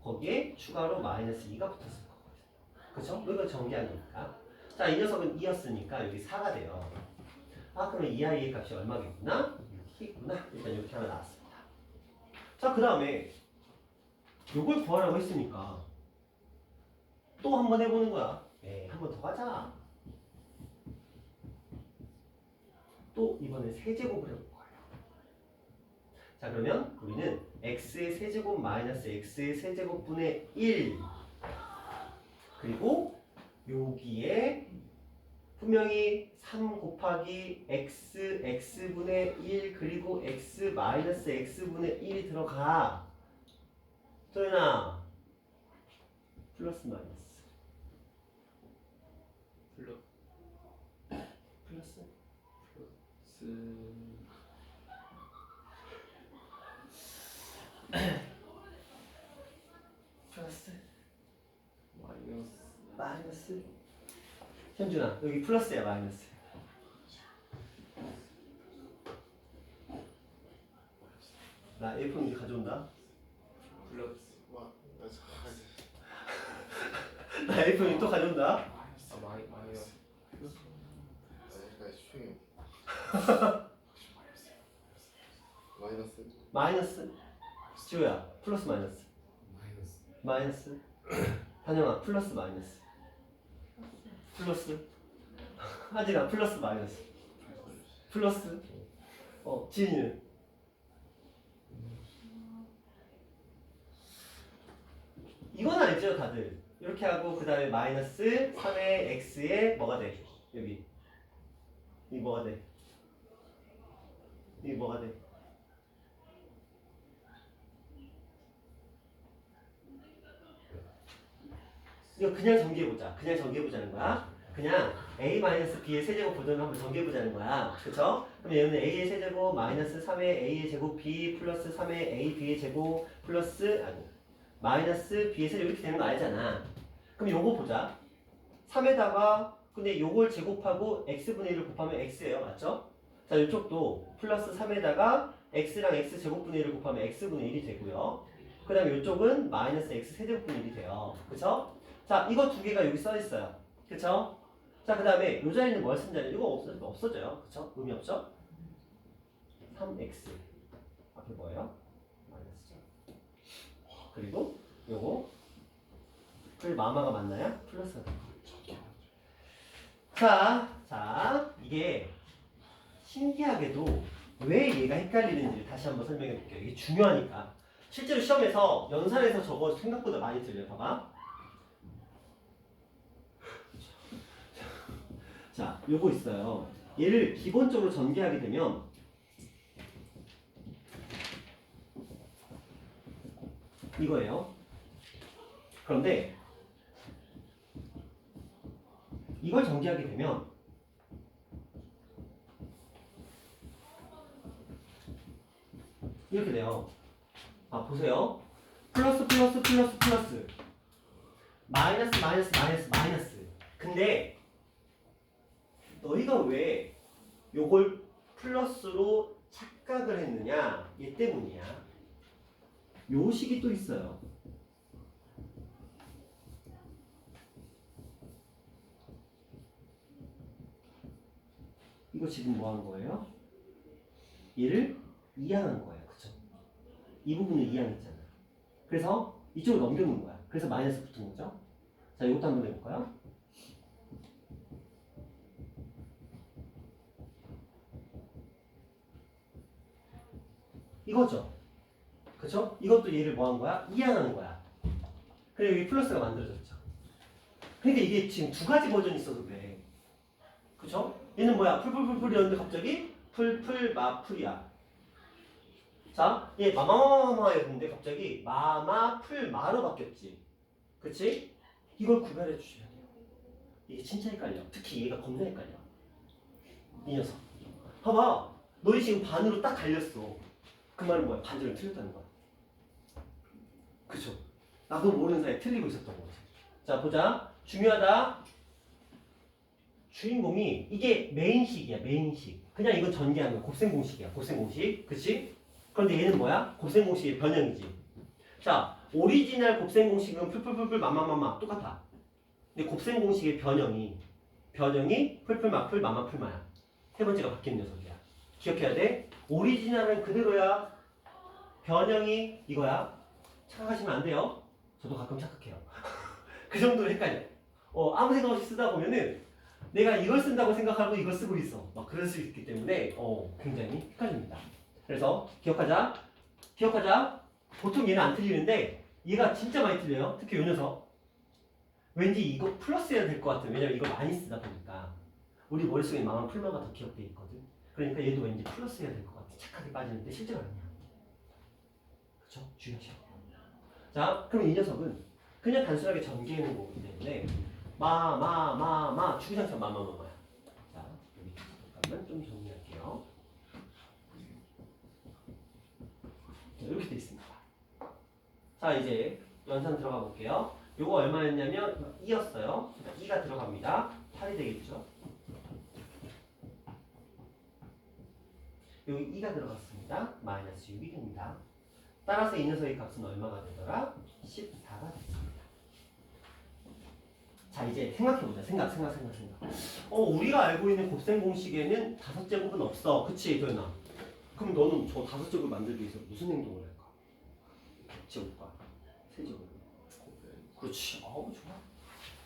거기에 추가로 마이너스 2가 붙었을 거거든요. 그쵸? 이건 정리한 거니까. 자, 이 녀석은 2였으니까 여기 4가 돼요. 그러면 이 아이의 값이 얼마겠구나? 이렇게 있구나. 일단 이렇게 하나 나왔습니다. 자, 그 다음에 요걸 구하라고 했으니까 또 한 번 해보는 거야. 한 번 더 가자. 또 이번에 세제곱을 해볼 거예요. 자, 그러면 우리는 x의 세제곱 마이너스 x의 세제곱분의 1 그리고 여기에 분명히 3 곱하기 x x분의 1 그리고 x 마이너스 x분의 1이 들어가. 소연아, 플러스 마이너스 플러스 플러스 마이너스. 현준아, 여기 플러스야 마이너스? 나 A4 이제 가져온다. 플러스 와. 나 A4 또 가져온다. 마이너스. 마이너스. 마이너스. 지호야, 플러스 마이너스. 마이너스. 한영아, 플러스 마이너스. 플러스. 하진아, 플러스 마이너스. 플러스. 지인이는. 이건 알죠, 다들. 이렇게 하고 그 다음에 마이너스 3의 x에 뭐가 돼? 여기. 이 뭐가 돼? 이 뭐가 돼? 이거 그냥 정리해보자. 그냥 정리해보자는 거야. 그냥 a-b의 세제곱 버전을 한번 정리해보자는 거야. 그쵸? 그럼 얘는 a의 세제곱 마이너스 3의 a의 제곱 b 플러스 3의 a b의 제곱 플러스 마이너스 b의 세제곱 이렇게 되는 거 알잖아. 그럼 요거 보자. 3에다가 근데 요걸 제곱하고 x분의 1을 곱하면 x예요. 맞죠? 자, 이쪽도 플러스 3에다가 x랑 x 제곱분의 1을 곱하면 x분의 1이 되고요. 그 다음에 이쪽은 마이너스 x 세제곱분의 1이 돼요. 그쵸? 자, 이거 두 개가 여기 써 있어요. 그쵸? 자, 그 다음에 요 자리는 뭘 쓴다냐? 이거 없어져요. 그쵸? 의미 없죠? 3x. 앞에 뭐예요? 마이너스죠. 그리고 요거. 그리고 마마가 맞나요? 플러스가 돼요. 자, 이게 신기하게도 왜 얘가 헷갈리는지를 다시 한번 설명해 볼게요. 이게 중요하니까. 실제로 시험에서 연산에서 저거 생각보다 많이 틀려요. 봐봐. 자, 요거 있어요. 얘를 기본적으로 전개하게 되면 이거예요. 그런데 이걸 전개하게 되면 이렇게 돼요. 아, 보세요. 플러스 플러스 플러스 플러스 마이너스 마이너스 마이너스 마이너스. 근데 너희가 왜 요걸 플러스로 착각을 했느냐? 얘 때문이야. 요 식이 또 있어요. 이거 지금 뭐 하는 거예요? 얘를 이항한 거예요. 그쵸? 이 부분을 이항했잖아. 그래서 이쪽으로 넘겨놓은 거야. 그래서 마이너스 붙은 거죠. 자, 이것도 한번 해볼까요? 이거죠. 그쵸? 이것도 얘를 뭐 한 거야? 이항하는 거야. 그래, 여기 플러스가 만들어졌죠. 그러니까 이게 지금 두 가지 버전이 있어서 그래. 그쵸? 얘는 뭐야? 풀풀풀풀이었는데 갑자기 풀풀마풀이야. 자, 얘 마마마마마였는데 갑자기 마마풀마로 바뀌었지. 그치? 이걸 구별해 주셔야 돼요. 이게 진짜 헷갈려. 특히 얘가 겁나 헷갈려. 이 녀석. 봐봐. 너희 지금 반으로 딱 갈렸어. 그 말은 뭐야? 반절은 틀렸다는 거야. 그쵸? 나도 모르는 사이에 틀리고 있었던 거지. 자, 보자. 중요하다. 주인공이 이게 메인식이야. 메인식. 그냥 이건 전개한 거야. 곱셈 공식이야. 곱셈 공식. 그치? 그런데 얘는 뭐야? 곱셈 공식의 변형이지. 자, 오리지널 곱셈 공식은 풀풀풀풀 마마마마 똑같아. 근데 곱셈 공식의 변형이 풀풀마풀 마마풀마야. 세 번째가 바뀌는 녀석이야. 기억해야 돼. 오리지널은 그대로야. 변형이 이거야. 착각하시면 안 돼요. 저도 가끔 착각해요. 그 정도로 헷갈려. 아무 생각 없이 쓰다 보면은 내가 이걸 쓴다고 생각하고 이걸 쓰고 있어. 막 그럴 수 있기 때문에 굉장히 헷갈립니다. 그래서 기억하자. 보통 얘는 안 틀리는데 얘가 진짜 많이 틀려요. 특히 이 녀석. 왠지 이거 플러스 해야 될 것 같아. 왜냐면 이걸 많이 쓰다 보니까 우리 머릿속에 마마 풀마가 더 기억돼 있거든. 그러니까 얘도 왠지 플러스 해야 될 것 같아. 착하게 빠지는데 실제로 아니야. 그쵸? 주의하셔. 자, 그럼 이 녀석은 그냥 단순하게 전개하는 거기 때문에 주구장창 마마마마야. 자, 여기 잠깐만 좀 정리할게요. 자, 이렇게 돼 있습니다. 자, 이제 연산 들어가 볼게요. 요거 얼마였냐면 2였어요. 2가 들어갑니다. 8이 되겠죠? 여기 2가 들어갔습니다. 마이너스 6이 됩니다. 따라서 이 녀석의 값은 얼마가 되더라? 14가 됐습니다. 자, 이제 생각해보자. 생각. 우리가 알고 있는 곱셈 공식에는 5제곱은 없어. 그치, 도현아? 그럼 너는 저 5제곱 만들기 위해서 무슨 행동을 할까? 제곱과 세제곱. 그렇지. 좋아.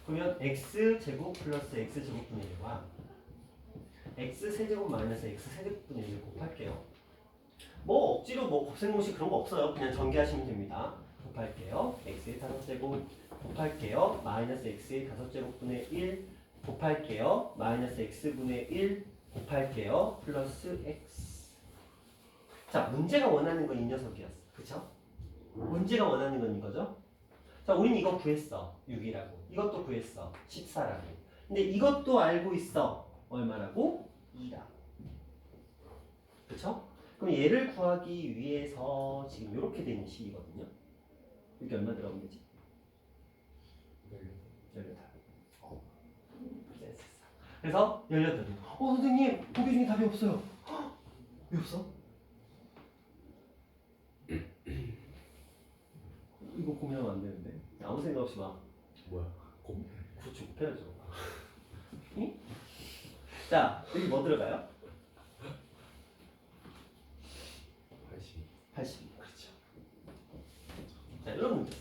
그러면 x제곱 플러스 x제곱분의 1과 x세제곱 마이너스 x세제곱분의 1을 곱할게요. 뭐 억지로 뭐 곱셈 공식 그런 거 없어요. 그냥 전개하시면 됩니다. 곱할게요. x의 5제곱 곱할게요. 마이너스 x의 5제곱분의 1 곱할게요. 마이너스 x분의 1 곱할게요. 플러스 x. 자, 문제가 원하는 건 이 녀석이었어. 그쵸? 문제가 원하는 건 이거죠? 자, 우린 이거 구했어. 6이라고. 이것도 구했어. 14라고. 근데 이것도 알고 있어. 얼마라고? 2라. 그쵸? 그럼 얘를 구하기 위해서 지금 이렇게 되는 식이거든요. 여기 얼마 들어가면 되지? 18. 그래서 18. 선생님, 보기 중에 답이 없어요. 왜 없어? 이거 고민하면 안 되는데. 아무 생각 없이 막. 뭐야? 그렇죠. 곱해야죠. 응? 자, 여기 뭐 들어가요? 80. 그렇죠. 자, 이런 문제.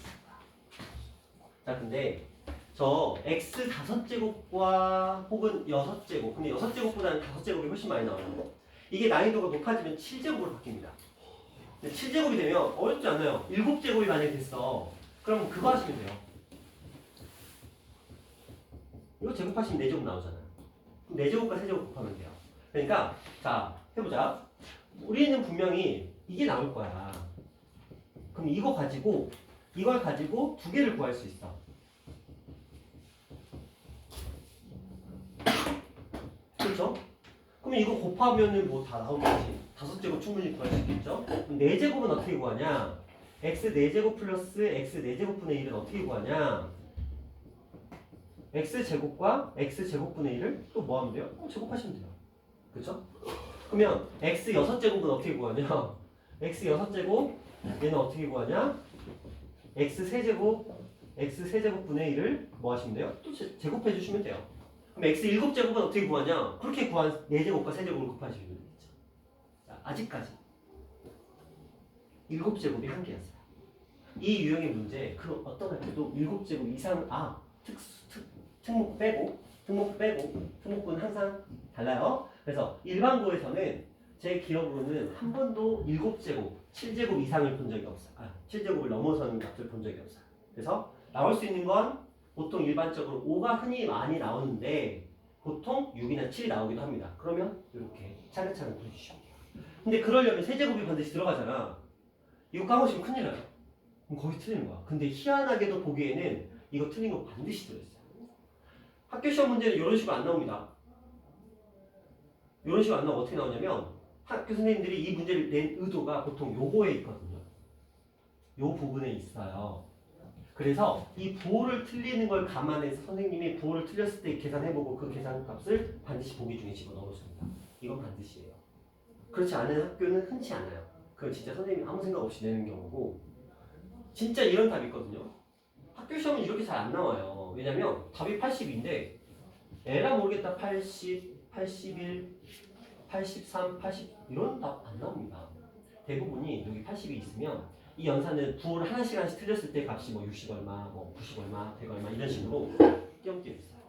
자, 근데 저 x 5제곱과 혹은 6제곱. 근데 6제곱보다는 5제곱이 훨씬 많이 나와요. 이게 난이도가 높아지면 7제곱으로 바뀝니다. 근데 7제곱이 되면 어렵지 않나요? 7제곱이 만약에 됐어. 그럼 그거 하시면 돼요. 이거 제곱하시면 4제곱 나오잖아요. 4제곱과 3제곱 곱하면 돼요. 그러니까 자 해보자. 우리는 분명히 이게 나올 거야. 그럼 이거 가지고 이걸 가지고 두 개를 구할 수 있어. 그렇죠? 그럼 이거 곱하면은 뭐 다 나오는 거지. 5제곱 충분히 구할 수 있겠죠? 그럼 4제곱은 어떻게 구하냐? x 4제곱 플러스 x 4제곱분의 1은 어떻게 구하냐? x제곱과 x제곱분의 1을 또 뭐 하면 돼요? 제곱하시면 돼요. 그렇죠? 그러면 x 6제곱은 어떻게 구하냐? x 6제곱 얘는 어떻게 구하냐? x 세제곱 x 세제곱분의 1을 뭐 하시면 돼요? 또 제곱해 주시면 돼요. 그럼 x 7제곱은 어떻게 구하냐? 그렇게 구한 4제곱과 세제곱을 곱하시면 되겠죠. 자, 아직까지 7제곱이 한 개였어요. 이 유형의 문제 그 어떤 학교도 7제곱 이상 특목고 빼고 특목고는 항상 달라요. 그래서 일반고에서는 제 기억으로는 한 번도 7제곱, 7제곱 이상을 본 적이 없어요. 7제곱을 넘어서는 값을 본 적이 없어요. 그래서 나올 수 있는 건 보통 일반적으로 5가 흔히 많이 나오는데 보통 6이나 7이 나오기도 합니다. 그러면 이렇게 차근차근 보여주시면 돼요. 근데 그러려면 세제곱이 반드시 들어가잖아. 이거 까먹으시면 큰일 나요. 그럼 거기 틀리는 거야. 근데 희한하게도 보기에는 이거 틀린 거 반드시 들어있어요. 학교 시험 문제는 이런 식으로 안 나옵니다. 이런 식으로 안 나오고 어떻게 나오냐면 학교 선생님들이 이 문제를 낸 의도가 보통 요거에 있거든요. 요 부분에 있어요. 그래서 이 부호를 틀리는 걸 감안해서 선생님이 부호를 틀렸을 때 계산해보고 그 계산값을 반드시 보기 중에 집어넣어줍니다. 이건 반드시예요. 그렇지 않은 학교는 흔치 않아요. 그건 진짜 선생님이 아무 생각 없이 내는 경우고 진짜 이런 답이 있거든요. 학교 시험은 이렇게 잘 안 나와요. 왜냐면 답이 80인데 에라 모르겠다 80, 81, 83, 80 이런 답 안 나옵니다. 대부분이 여기 80이 있으면 이 연산은 부호를 하나씩 틀렸을 때 값이 뭐 60 얼마, 뭐 90 얼마, 100 얼마 이런 식으로 띄엄띄엄 있어요.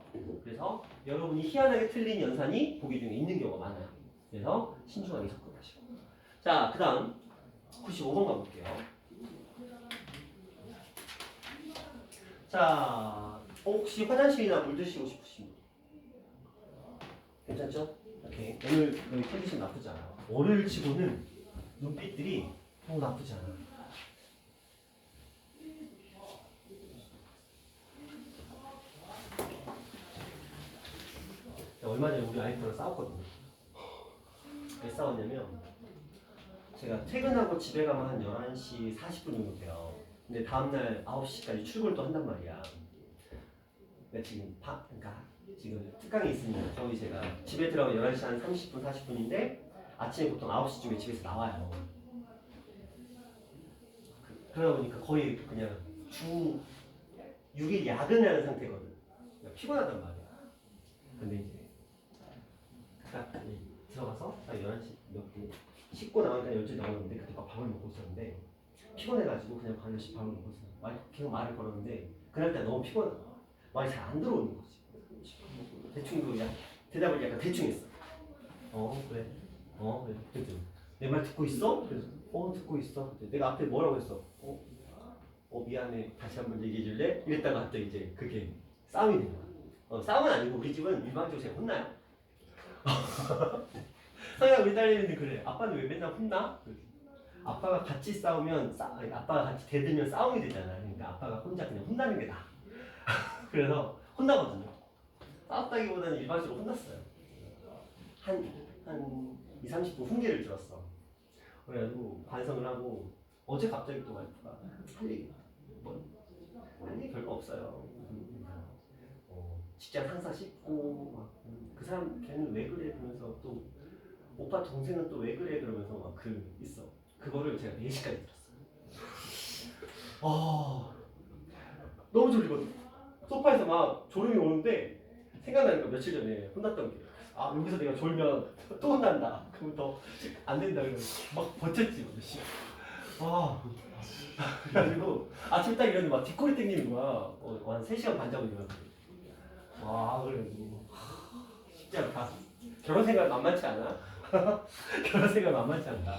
그래서 여러분이 희한하게 틀린 연산이 보기 중에 있는 경우가 많아요. 그래서 신중하게 접근하시고. 자, 그 다음 95번 가볼게요. 자, 혹시 화장실이나 물 드시고 싶으신 분? 괜찮죠? 오케이. 오늘 여기 컨디션 나쁘지 않아요. 월요일 치고는 눈빛들이 나쁘지 않아요. 얼마 전에 우리 아이프랑 싸웠거든요. 왜 싸웠냐면 제가 퇴근하고 집에 가면 한 11시 40분 정도 돼요. 근데 다음날 9시까지 출근을 또 한단 말이야. 그러니까 지금 특강이 있으니까 거의 제가 집에 들어가면 11시 한 30분 40분인데 아침에 보통 9시쯤에 집에서 나와요. 그러다 보니까 거의 그냥 주 6일 야근하는 상태거든. 그러니까 피곤하단 말이야. 근데 이제 딱 들어가서 딱 11시 몇 분 씻고 나오니까 12시 나오는데 그때 막 밥을 먹고 있었는데 피곤해가지고 그냥 반씩 밥을 먹고 있었어. 계속 말을 걸었는데 그날따라 너무 피곤하다. 말이 잘 안 들어오는 거지. 대충 대답을 약간 대충 했어. 그래. 그래. 그랬더니 내 말 듣고 있어? 그래서 듣고 있어. 내가 앞에 뭐라고 했어? 미안해. 다시 한번 얘기해 줄래? 이랬다가 갑자기 이제 그게 싸움이 된 거야. 싸움은 아니고 우리 집은 일방적으로 제가 혼나요. 성향 우리 딸내미는 그래. 아빠는 왜 맨날 혼나? 아빠가 같이 싸우면 아빠가 같이 대들면 싸움이 되잖아. 그러니까 아빠가 혼자 그냥 혼나는 게 나아. 그래서 혼나거든요. 싸웠다기보다는 일반적으로 혼났어요. 한 2, 30분 훈계를 들었어. 그래가지고 반성을 하고 어제 갑자기 또 와이프가 할 얘기 별거 없어요. 직장 상사 씹고 그 사람 걔는 왜 그래? 그러면서 또 오빠 동생은 또 왜 그래? 그러면서 막 있어. 그거를 제가 4시까지 들었어요. 너무 졸리거든. 소파에서 막 졸음이 오는데 생각나니까 며칠 전에 혼났던 게 여기서 내가 졸면 또 혼난다. 그러면 더 안 된다. 그래서 막 버텼지. 그래가지고 아침 딱 일어났는데 막 뒷골이 땡기는 거야. 한 3시간 반 자고 일어났거든. 그래가지고 쉽지 않다. 결혼 생각 만만치 않아. 결혼 생각 만만치 않다.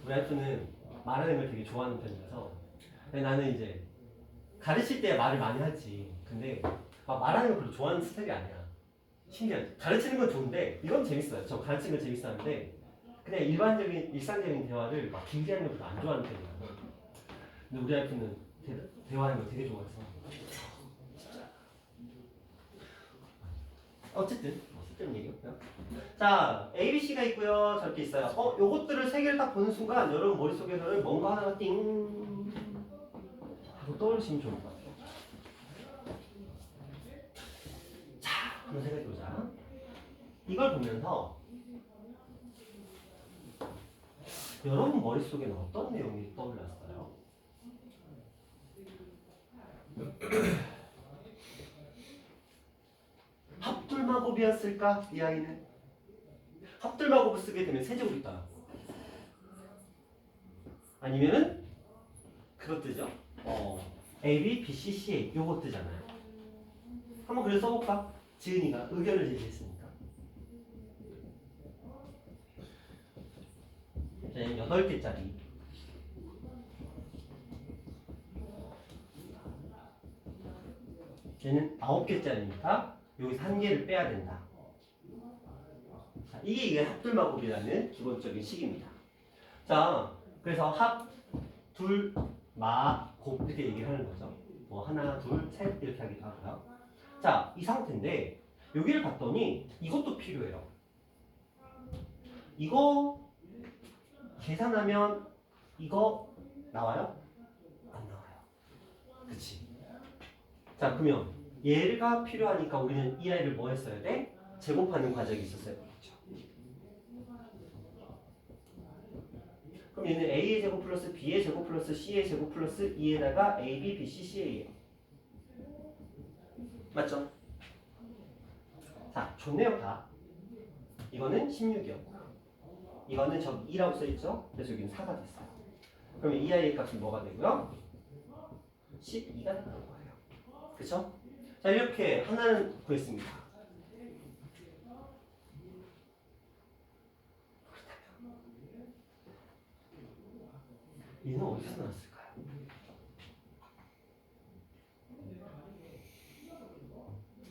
우리 와이프는 말하는 걸 되게 좋아하는 편이라서. 근데 나는 이제 가르칠 때 말을 많이 하지. 근데 막 말하는 걸 별로 좋아하는 스타일이 아니야. 신기하지? 가르치는 건 좋은데 이건 재밌어요. 저 가르치는 건 재밌어 하는데 그냥 일반적인 일상적인 대화를 막 길게 하는 걸 별로 안 좋아하는 편이야. 근데 우리 와이프는 대화하는 걸 되게 좋아해서. 어쨌든 쓸데없는 얘기였고요. 자, A, B, C가 있고요. 저렇게 있어요. 요것들을 세 개를 딱 보는 순간 여러분 머릿속에서는 뭔가 하나가 띵 하고 떠오르시면 좋을 것 같아요. 자, 한번 생각해보자. 이걸 보면서 여러분 머릿속에는 어떤 내용이 떠올랐어요? 합둘마곱이었을까? 이 아이는 합둘마곱을 쓰게 되면 세제곱이 있다. 아니면은 그것 뜨죠? A, B, B, C, C, A 요거 뜨잖아요. 한번 그래서 써볼까? 지은이가 의견을 제시했으니까. 네, 8개짜리. 얘는 9개짜리니까 여기서 1개를 빼야 된다. 자, 이게 합둘마곱이라는 기본적인 식입니다. 자, 그래서 합, 둘, 마, 곱 이렇게 얘기를 하는 거죠. 뭐 하나, 둘, 셋 이렇게 하기도 하고요. 자, 이 상태인데 여기를 봤더니 이것도 필요해요. 이거 계산하면 이거 나와요? 안 나와요. 그치? 자, 그러면 얘가 필요하니까 우리는 이 아이를 뭐 했어야 돼? 제곱하는 과정이 있었어요. 그렇죠? 그럼 얘는 A의 제곱 플러스 B의 제곱 플러스 C의 제곱 플러스 2에다가 A, B, B, C, C예요. 맞죠? 자, 좋네요 다. 이거는 16이었고 이거는 저기 2라고 써있죠? 그래서 여기는 4가 됐어요. 그러면 이 아이의 값이 뭐가 되고요? 12가 되는 거예요. 그쵸? 자, 이렇게 하나는 구했습니다. 얘는 어디서 나왔을까요?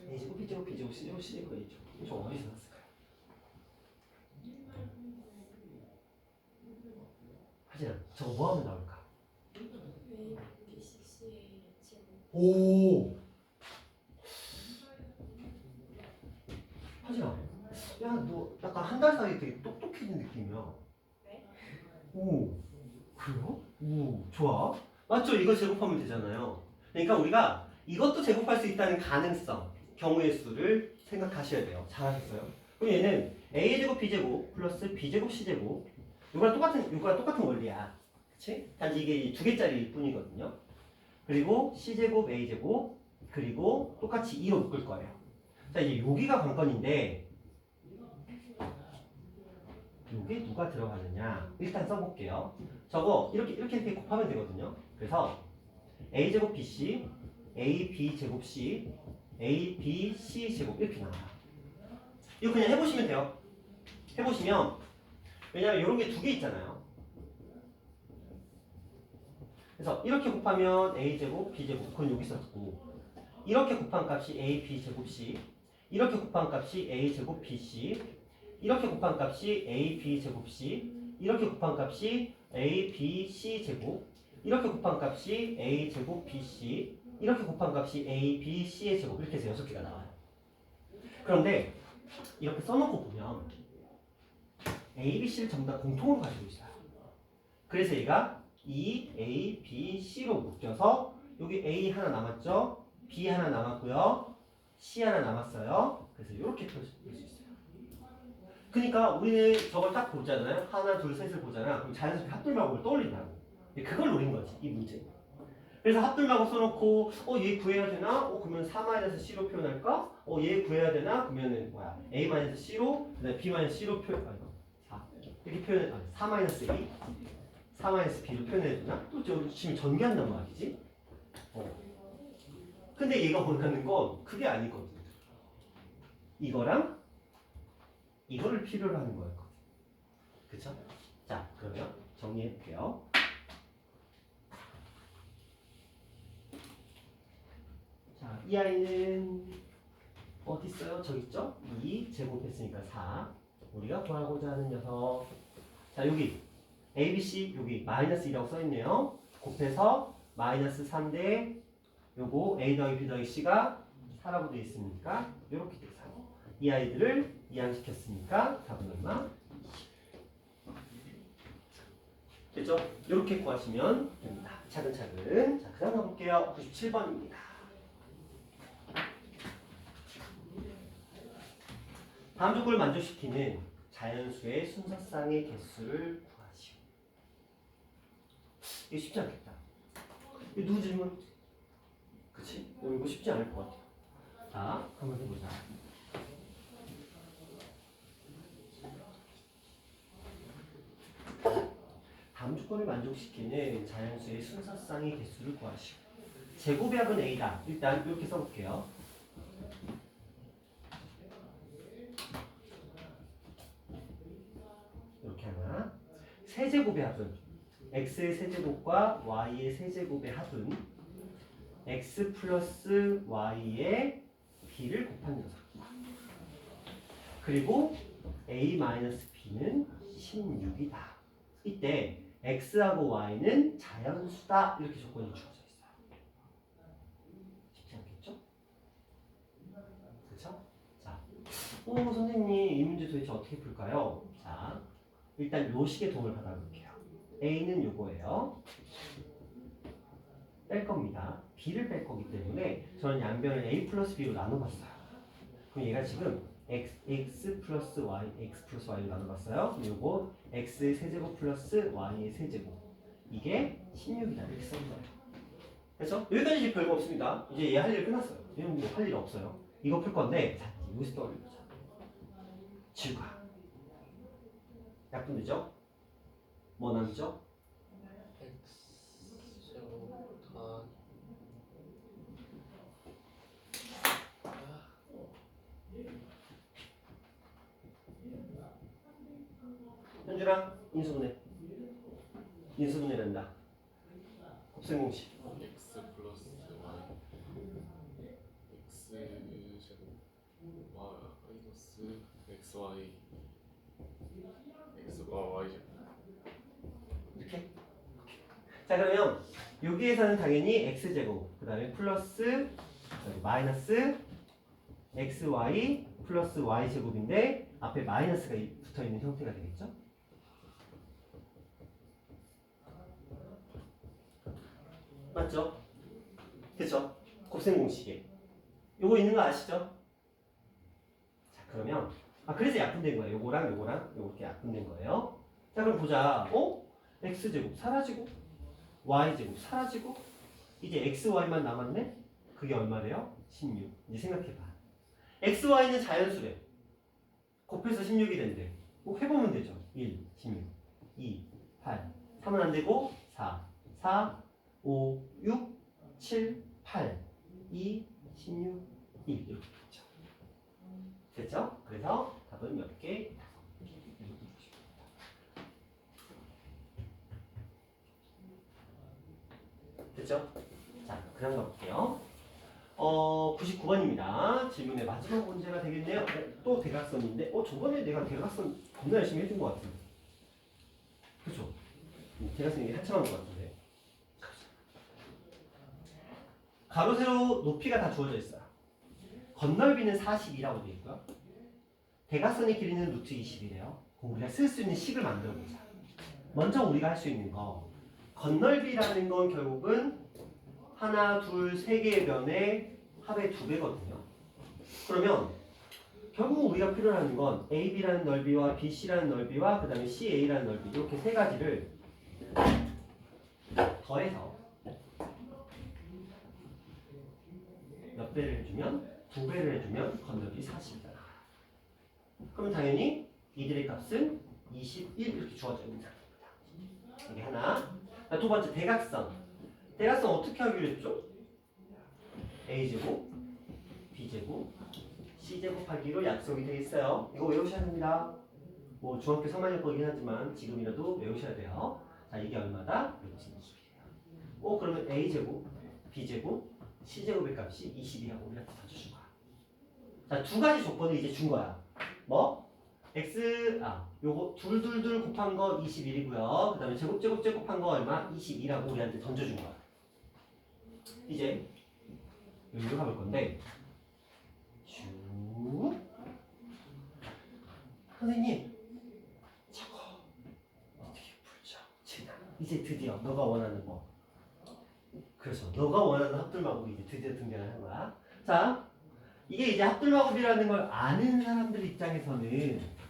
A제곱, B제곱, B제곱, C제곱, C제곱, A제곱. 저 어디서 나왔을까요? 하진아, 저거 뭐 하면 나올까? A, B, C, C, A 제곱. 오! 하진아, 야, 너 약간 한 달 사이에 되게 똑똑해진 느낌이야. 네? 오, 그래요? 오, 좋아. 맞죠? 이거 제곱하면 되잖아요. 그러니까 우리가 이것도 제곱할 수 있다는 가능성, 경우의 수를 생각하셔야 돼요. 잘하셨어요. 그럼 얘는 A제곱 B제곱 플러스 B제곱 C제곱 이거랑 똑같은 원리야. 그치? 단지 이게 2개짜리일 뿐이거든요. 그리고 C제곱 A제곱 그리고 똑같이 2로 묶을 거예요. 자, 이제 여기가 관건인데 요게 누가 들어가느냐 일단 써볼게요. 저거 이렇게 곱하면 되거든요. 그래서 A제곱 BC AB 제곱 C AB C 제곱 이렇게 나와요. 이거 그냥 해보시면 돼요. 해보시면 왜냐면 이런 게 2개 있잖아요. 그래서 이렇게 곱하면 A제곱 B제곱 그건 여기 썼고 이렇게 곱한 값이 AB 제곱 C 이렇게 곱한 값이 A제곱 BC 이렇게 곱한 값이 AB 제곱 C 이렇게 곱한 값이 ABC 제곱 이렇게 곱한 값이 A 제곱 BC 이렇게 곱한 값이 ABC의 제곱 이렇게 해서 6개가 나와요. 그런데 이렇게 써놓고 보면 ABC를 전부 다 공통으로 가지고 있어요. 그래서 얘가 EABC로 묶여서 여기 A 하나 남았죠? B 하나 남았고요. C 하나 남았어요. 그래서 이렇게 펼 수 있어요. 그러니까 우리는 저걸 딱 보잖아요. 하나, 둘, 셋을 보잖아. 그럼 자연스럽게 합둘마곱을 떠올린다고. 그걸 노린 거지, 이 문제. 그래서 합둘마곱 써놓고, 얘 구해야 되나? 그러면 4-C로 표현할까? 얘 구해야 되나? 그러면은 뭐야? A-C로, 그다음에 B-C로 이렇게 표현, 4-A, 4-B로 표현해야 되나? 또 지금 전개한단 말이지. 근데 얘가 원하는 건 그게 아니거든. 이거랑 이거를 필요로 하는 거였거든. 그쵸? 자, 그러면 정리해 볼게요. 자, 이 아이는 어디 있어요? 저기 있죠? 2 제곱했으니까 4. 우리가 구하고자 하는 녀석. 자, 여기 A, B, C 여기 마이너스 2라고 써있네요. 곱해서 마이너스 3대 요거 A 더하기 B 더하기 C가 4라고 되어 있으니까 이렇게 돼서 이 아이들을 이항시켰으니까 답은 얼마? 됐죠? 이렇게 구하시면 됩니다. 차근차근. 자, 그 다음 가볼게요. 97번입니다. 다음 조건을 만족시키는 자연수의 순서쌍의 개수를 구하시오. 이거 쉽지 않겠다. 이거 누구 질문? 그치? 이거 쉽지 않을 것 같아요. 자, 한번 해보자. 다음 조건을 만족시키는 자연수의 순서쌍의 개수를 구하시오. 제곱의 합은 A다. 일단 이렇게 써볼게요. 이렇게 하나. 세제곱의 합은 x의 세제곱과 y의 세제곱의 합은 x 플러스 y의 b를 곱한 녀석. 그리고 a 마이너스 b는 16이다. 이때 x하고 y는 자연수다. 이렇게 조건이 주어져 있어요. 쉽지 않겠죠? 그렇죠? 자, 선생님 이 문제 도대체 어떻게 풀까요? 자, 일단 요식의 도움을 받아볼게요. a는 요거예요. 뺄 겁니다. b를 뺄 거기 때문에 저는 양변을 a 플러스 b로 나눠봤어요. 그럼 얘가 지금 x 플러스 y로 나눠봤어요. 그럼 요거 x의 세제곱 플러스 y의 세제곱. 이게 16이다. 이렇게 써는 거예요. 그렇죠? 여기까지 별거 없습니다. 이제 얘 할 일 끝났어요. 얘는 뭐 할 일 없어요. 이거 풀 건데, 자, 여기서 떠올려보자. 질과. 약분되죠? 뭐 남죠? X 제곱 더하기 현주랑 인수분해. 인수분해된다. 곱셈공식. X 플러스 Y X 제곱 Y 마이너스 XY X가 Y 제곱 이렇게. 자, 그러면 여기에서는 당연히 x제곱, 그 다음에 플러스 마이너스 xy 플러스 y제곱인데 앞에 마이너스가 붙어있는 형태가 되겠죠? 맞죠? 그쵸? 곱셈공식에 요거 있는 거 아시죠? 자, 그러면 그래서 약분된 거예요. 요거랑 요거랑 요렇게 약분된 거예요. 자, 그럼 보자. x제곱 사라지고 y제곱 사라지고 이제 xy만 남았네? 그게 얼마래요? 16. 이제 생각해봐. xy는 자연수래. 곱해서 16이 된대. 뭐 해보면 되죠. 1, 16, 2, 8, 3은 안 되고 4, 4, 5, 6, 7, 8, 2, 16, 1 이렇게 됐죠. 됐죠? 그래서 답은 몇 개? 5개. 됐죠? 자, 그럼 가볼게요. 99번입니다. 질문의 마지막 문제가 되겠네요. 또 대각선인데, 저번에 내가 대각선 겁나 열심히 해준 것 같은데. 그쵸? 대각선이 한참 한 것 같은데. 가로, 세로 높이가 다 주어져 있어요. 건널비는 40이라고 되어 있고요. 대각선의 길이는 루트 20이래요. 그럼 우리가 쓸 수 있는 식을 만들어 보자. 먼저 우리가 할 수 있는 거. 건널비라는 건 결국은 하나, 둘, 세 개의 변의 합의 2배거든요. 그러면 결국 우리가 필요로 하는 건 AB라는 넓이와 BC라는 넓이와 그 다음에 CA라는 넓이 이렇게 세 가지를 더해서 몇 배를 해주면? 2배를 해주면 건널비 40이다. 그럼 당연히 이들의 값은 21 이렇게 주어져 있는 상태입니다. 이게 하나. 두 번째 대각선. 대각선 어떻게 하기로 했죠? A제곱, B제곱, C제곱 하기로 약속이 되어 있어야 이거 외우셔야 됩니다. 뭐 중학교 3학년 거긴 하지만 지금이라도 외우셔야 돼요. 자, 이게 얼마다? 120이에요. 그러면 a제곱, b제곱, c제곱의 값이 20이라고 우리한테 던져준 거야. 자, 두 가지 조건을 이제 준 거야. 뭐? 요거 둘 곱한 거 21이고요. 그 다음에 제곱 곱한 거 얼마? 22라고 우리한테 던져준 거야. 이제 여기로 가볼 건데 쭉 선생님 저거 어떻게 풀죠? 이제 드디어 너가 원하는 거. 그래서 너가 원하는 합돌마법이 이제 드디어 등장하는 거야. 자, 이게 이제 합돌마법이라는 걸 아는 사람들 입장에서는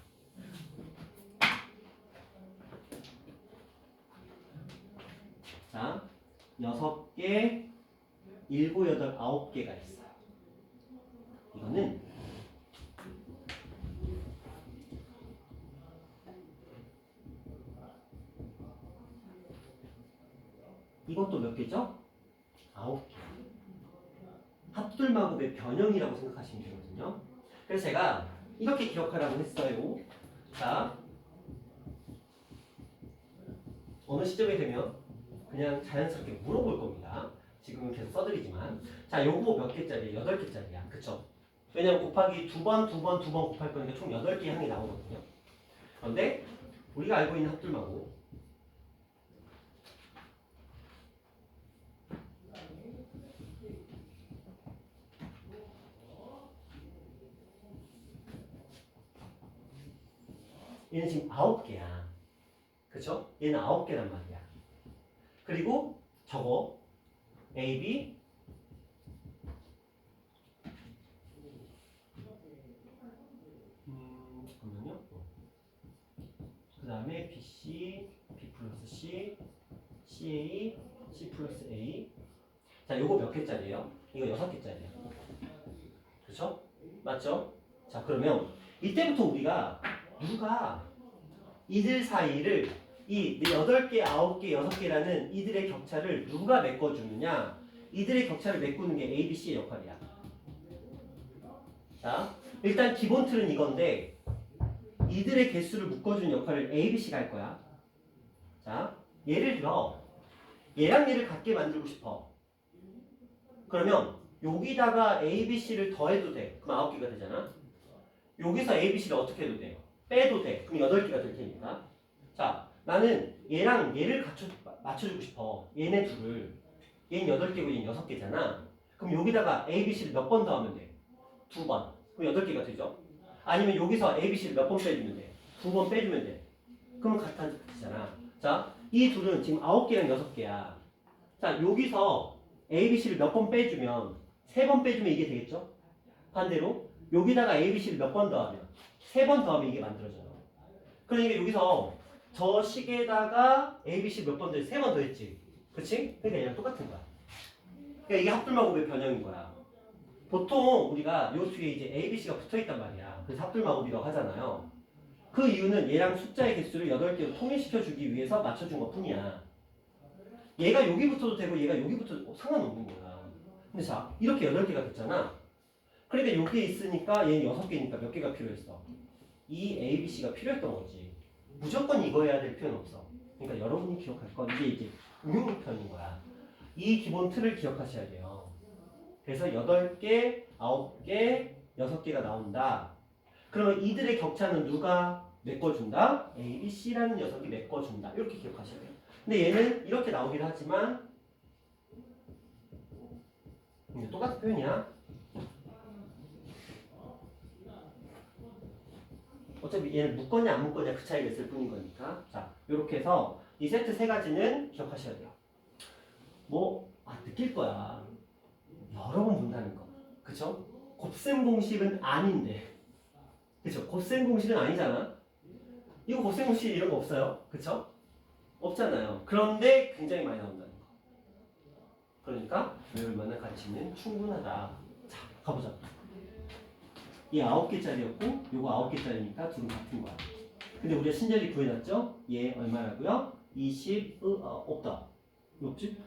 자, 6개, 7, 8, 9개가 있어요. 이거는 이것도 몇 개죠? 9개. 합돌마법의 변형이라고 생각하시면 되거든요. 그래서 제가 이렇게 기억하라고 했어요. 자, 어느 시점이 되면 그냥 자연스럽게 물어볼 겁니다. 지금은 계속 써드리지만. 자, 요거 몇 개짜리예요? 8개짜리야. 그쵸? 왜냐면 곱하기 두 번 곱할 거니까 총 8개 항이 나오거든요. 그런데 우리가 알고 있는 합돌마법 얘는 지금 9개야. 그쵸? 얘는 9개란 말이야. 그리고 저거 A, B 잠깐만요. 그 다음에 B, C, B 플러스 C, C, A, C 플러스 A. 자, 요거 몇 개짜리예요? 이거 6개짜리야. 그쵸? 맞죠? 자, 그러면 이때부터 우리가 누가 이들 사이를 이 8개, 9개, 6개라는 이들의 격차를 누가 메꿔주느냐? 이들의 격차를 메꾸는 게 A, B, C의 역할이야. 자, 일단 기본 틀은 이건데 이들의 개수를 묶어주는 역할을 A, B, C가 할 거야. 자, 예를 들어 얘랑 얘를 같게 만들고 싶어. 그러면 여기다가 A, B, C를 더해도 돼. 그럼 9개가 되잖아. 여기서 A, B, C를 어떻게 해도 돼요? 빼도 돼. 그럼 8개가 될 테니까. 자, 나는 얘랑 얘를 맞춰주고 싶어. 얘네 둘을. 얘는 8개고 얘는 6개잖아. 그럼 여기다가 A, B, C를 몇 번 더하면 돼? 2번. 그럼 8개가 되죠? 아니면 여기서 A, B, C를 몇 번 빼주면 돼? 2번 빼주면 돼. 그럼 같아지잖아. 자, 이 둘은 지금 9개랑 6개야. 자, 여기서 A, B, C를 몇 번 빼주면 3번 빼주면 이게 되겠죠? 반대로 여기다가 A, B, C를 몇 번 더하면 3번 더하면 이게 만들어져요. 그러니까 여기서 저 식에다가 A, B, C 몇 번 더 했지? 3번 더 했지? 그치? 그러니까 얘랑 똑같은 거야. 그러니까 이게 합돌마법의 변형인 거야. 보통 우리가 요 뒤에 이제 A, B, C가 붙어있단 말이야. 그래서 합돌마법이라고 하잖아요. 그 이유는 얘랑 숫자의 개수를 8개로 통일시켜주기 위해서 맞춰준 것 뿐이야. 얘가 여기 붙어도 되고 얘가 여기 붙어도 상관없는 거야. 근데 자, 이렇게 8개가 됐잖아. 그러니까 여기에 있으니까 얘는 6개니까 몇 개가 필요했어? 이 A, B, C가 필요했던 거지. 무조건 이거여야 될 필요는 없어. 그러니까 여러분이 기억할 건 이게 응용편인 거야. 이 기본 틀을 기억하셔야 돼요. 그래서 8개, 9개, 6개가 나온다. 그러면 이들의 격차는 누가 메꿔준다? A, B, C라는 녀석이 메꿔준다. 이렇게 기억하셔야 돼요. 근데 얘는 이렇게 나오긴 하지만 똑같은 표현이야. 어차피 얘는 묶었냐 안 묶었냐 그 차이가 있을 뿐인 거니까. 자, 이렇게 해서 이 세트 3가지는 기억하셔야 돼요. 느낄 거야. 여러 번 본다는 거. 그쵸? 곱셈 공식은 아닌데. 그쵸? 곱셈 공식은 아니잖아. 이거 곱셈 공식 이런 거 없어요. 그쵸? 없잖아요. 그런데 굉장히 많이 나온다는 거. 그러니까 외울 만한 가치는 충분하다. 자, 가보자. 이 9개짜리였고 요거 9개짜리니까 둘은 같은 거야. 근데 우리가 친절히 구해놨죠? 얘 얼마라고요? 20, 없다. 왜 없지?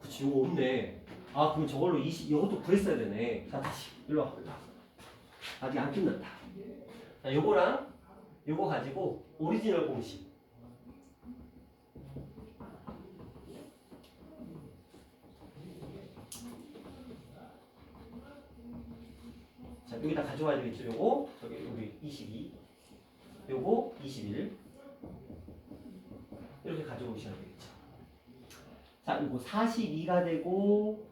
그치, 요거 없네. 그럼 저걸로 20, 요것도 구했어야 되네. 자, 다시 일로 와. 아직 안 끝났다. 자, 요거랑 요거 가지고 오리지널 공식 여기다 가져와야 되겠죠. 요거 여기 22, 요거 21 이렇게 가져오시면 되겠죠. 자, 요거 42가 되고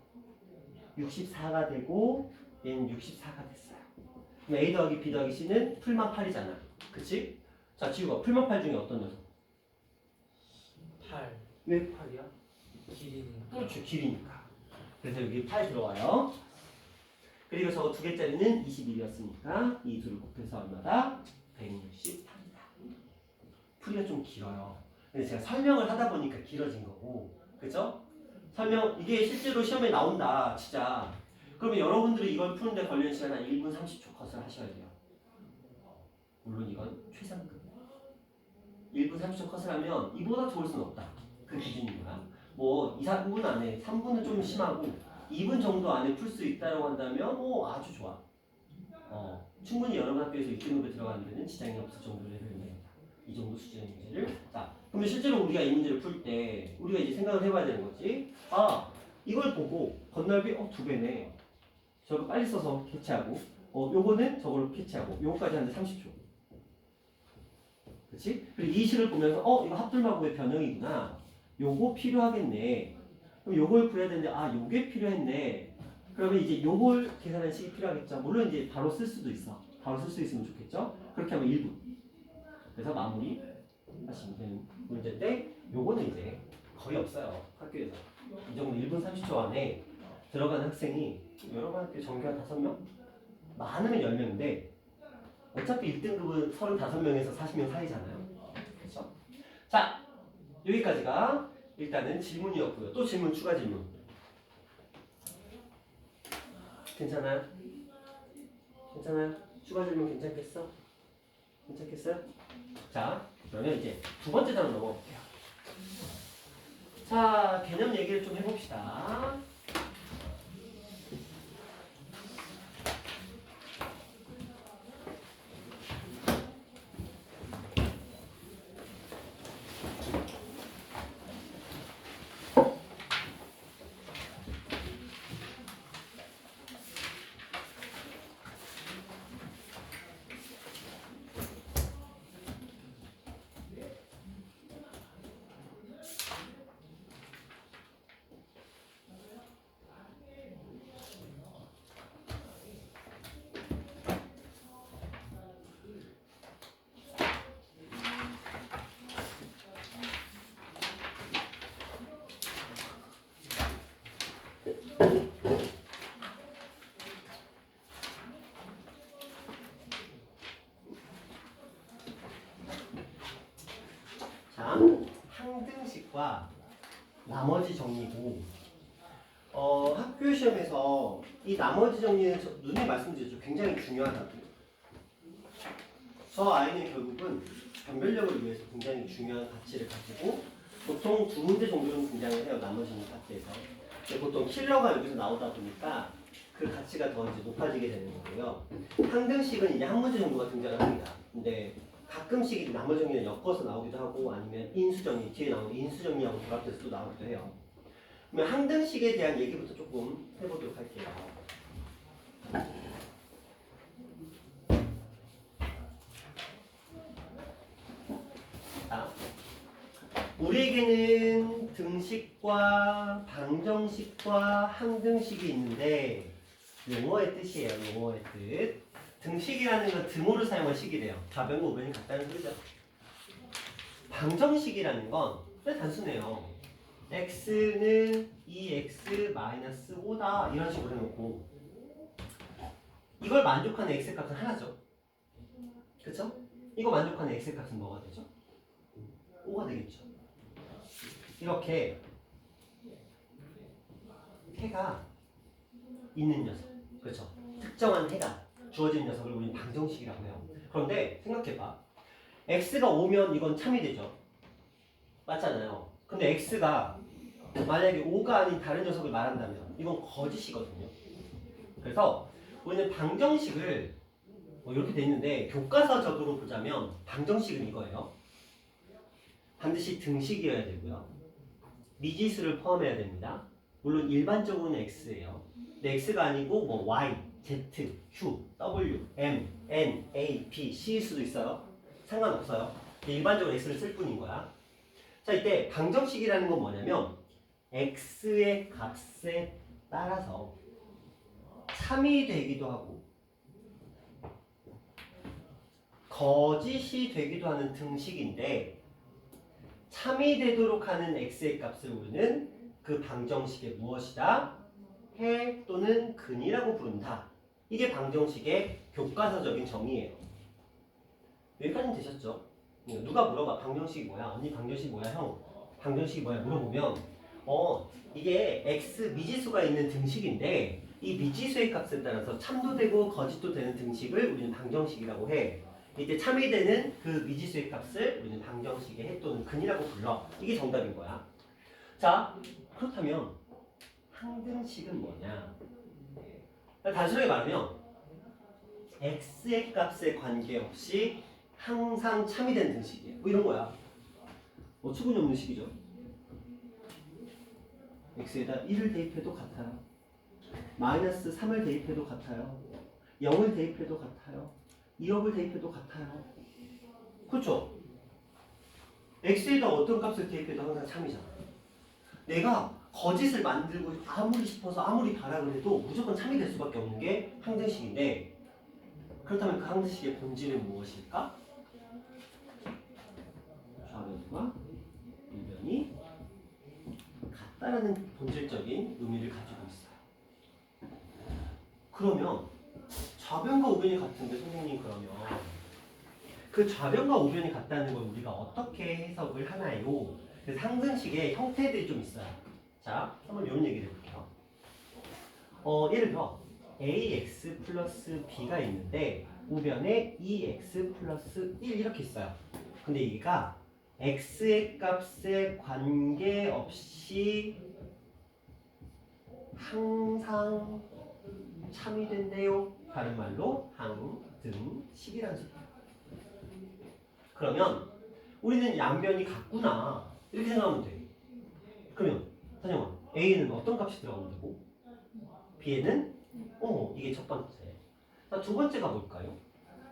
64가 되고 얘는 64가 됐어요. 그럼 A 더하기 B 더하기 C는 풀만 8이잖아. 그치? 자, 지우가 풀만 8 중에 어떤 녀석? 8 왜 8이야? 길이니까. 그렇죠. 길이니까. 그래서 여기 8 들어와요. 그리고 저거 두 개짜리는 21이었으니까 이 둘을 곱해서 얼마다? 168이다. 풀이가 좀 길어요. 근데 제가 설명을 하다 보니까 길어진 거고, 그죠? 설명 이게 실제로 시험에 나온다, 진짜. 그러면 여러분들이 이걸 푸는데 걸리는 시간 한 1분 30초 컷을 하셔야 돼요. 물론 이건 최상급. 1분 30초 컷을 하면 이보다 좋을 수는 없다. 그 기준입니다. 뭐 2, 3분 안에, 3분은 좀 심하고 2분 정도 안에 풀 수 있다고 한다면 아주 좋아. 충분히 여러 학교에서 1등급에 들어가는 데는 지장이 없을 정도의 레벨입니다. 이 정도 수준의 문제를. 자, 그러면 실제로 우리가 이 문제를 풀 때 우리가 이제 생각을 해봐야 되는 거지. 아, 이걸 보고 건널비 2배네. 저거 빨리 써서 캐치하고 요거는 저걸로 캐치하고 요거까지 하는데 30초. 그치? 그리고 이 식을 보면서 이거 합돌마구의 변형이구나. 요거 필요하겠네. 그럼 요걸 구해야 되는데 요게 필요했네. 그러면 이제 요걸 계산하는 식이 필요하겠죠. 물론 이제 바로 쓸 수도 있어. 바로 쓸 수 있으면 좋겠죠. 그렇게 하면 1분. 그래서 마무리 하시면 되는 문제인데 요거는 이제 거의 없어요. 학교에서. 이 정도 1분 30초 안에 들어가는 학생이 여러 학교 정규 한 5명? 많으면 10명인데 어차피 1등급은 35명에서 40명 사이잖아요. 그렇죠? 자, 여기까지가 일단은 질문이었고요. 또 질문, 추가 질문. 괜찮아요? 괜찮아요? 추가 질문 괜찮겠어? 괜찮겠어요? 자, 그러면 이제 두 번째 단원 넘어볼게요. 자, 개념 얘기를 좀 해봅시다. 자, 항등식과 나머지 정리고 학교 시험에서 이 나머지 정리는 누누이 말씀드렸죠. 굉장히 중요하다고. 저 아이는 결국은 변별력을 위해서 굉장히 중요한 가치를 가지고 보통 두 문제 정도는 등장을 해요. 나머지 파트에서. 근데 보통 킬러가 여기서 나오다 보니까 그 가치가 더 이제 높아지게 되는 거고요. 항등식은 이제 한 문제 정도가 등장을 합니다. 근데 가끔씩 이제 나머지 정리는 엮어서 나오기도 하고 아니면 인수정리, 뒤에 나오는 인수정리하고 결합돼서 또 나오기도 해요. 그러면 항등식에 대한 얘기부터 조금 해보도록 할게요. 자, 우리에게는 등식과 방정식과 항등식이 있는데 용어의 뜻이에요. 용어의 뜻. 등식이라는 건 등호를 사용한 식이래요. 좌변과 우변이 같다는 소리죠. 방정식이라는 건 그냥 단순해요. x는 2x-5다 이런 식으로 해놓고 이걸 만족하는 x값은 하나죠. 그쵸? 이거 만족하는 x값은 뭐가 되죠? 5가 되겠죠. 이렇게 해가 있는 녀석, 그렇죠? 특정한 해가 주어진 녀석을 우리는 방정식이라고 해요. 그런데 생각해봐. x가 5면 이건 참이 되죠. 맞잖아요. 근데 x가 만약에 5가 아닌 다른 녀석을 말한다면 이건 거짓이거든요. 그래서 우리는 방정식을 이렇게 돼 있는데 교과서적으로 보자면 방정식은 이거예요. 반드시 등식이어야 되고요. 미지수를 포함해야 됩니다. 물론 일반적으로는 x예요. 근데 x가 아니고 뭐 y Z, Q, W, M, N, A, P, C일 수도 있어요. 상관없어요. 일반적으로 X를 쓸 뿐인 거야. 자, 이때 방정식이라는 건 뭐냐면 X의 값에 따라서 참이 되기도 하고 거짓이 되기도 하는 등식인데 참이 되도록 하는 X의 값을 우리는 그 방정식의 무엇이다? 해 또는 근이라고 부른다. 이게 방정식의 교과서적인 정의예요. 여기까지는 되셨죠? 누가 물어봐. 방정식이 뭐야? 언니 방정식이 뭐야? 형 방정식이 뭐야? 물어보면 이게 X 미지수가 있는 등식인데 이 미지수의 값에 따라서 참도 되고 거짓도 되는 등식을 우리는 방정식이라고 해. 이때 참이 되는 그 미지수의 값을 우리는 방정식의 해 또는 근이라고 불러. 이게 정답인 거야. 자, 그렇다면 항등식은 뭐냐? 단순하게 말하면 x의 값에 관계없이 항상 참이 되는 등식이에요. 뭐 이런 거야. 어처구니 없는 식이죠. x에다 1을 대입해도 같아요. 마이너스 3을 대입해도 같아요. 0을 대입해도 같아요. 2업을 대입해도 같아요. 그렇죠? x에다 어떤 값을 대입해도 항상 참이잖아. 내가 거짓을 만들고 아무리 싶어서 아무리 바라고 해도 무조건 참이 될 수밖에 없는 게 항등식인데 그렇다면 그 항등식의 본질은 무엇일까? 좌변과 우변이 같다라는 본질적인 의미를 가지고 있어요. 그러면 좌변과 우변이 같은데 선생님 그러면 그 좌변과 우변이 같다는 걸 우리가 어떻게 해석을 하나요? 그래서 항등식의 형태들이 좀 있어요. 자, 한번 이런 얘기를 해볼게요. 예를 들어 ax 플러스 b가 있는데 우변에 2x 플러스 1 이렇게 있어요. 근데 얘가 x의 값에 관계없이 항상 참이 된대요. 다른 말로 항등식이라는 소리예요. 그러면 우리는 양변이 같구나 이렇게 생각하면 돼. 그러면 선영아, A는 어떤 값이 들어가면 되고 B에는 이게 첫 번째. 자, 두 번째가 뭘까요?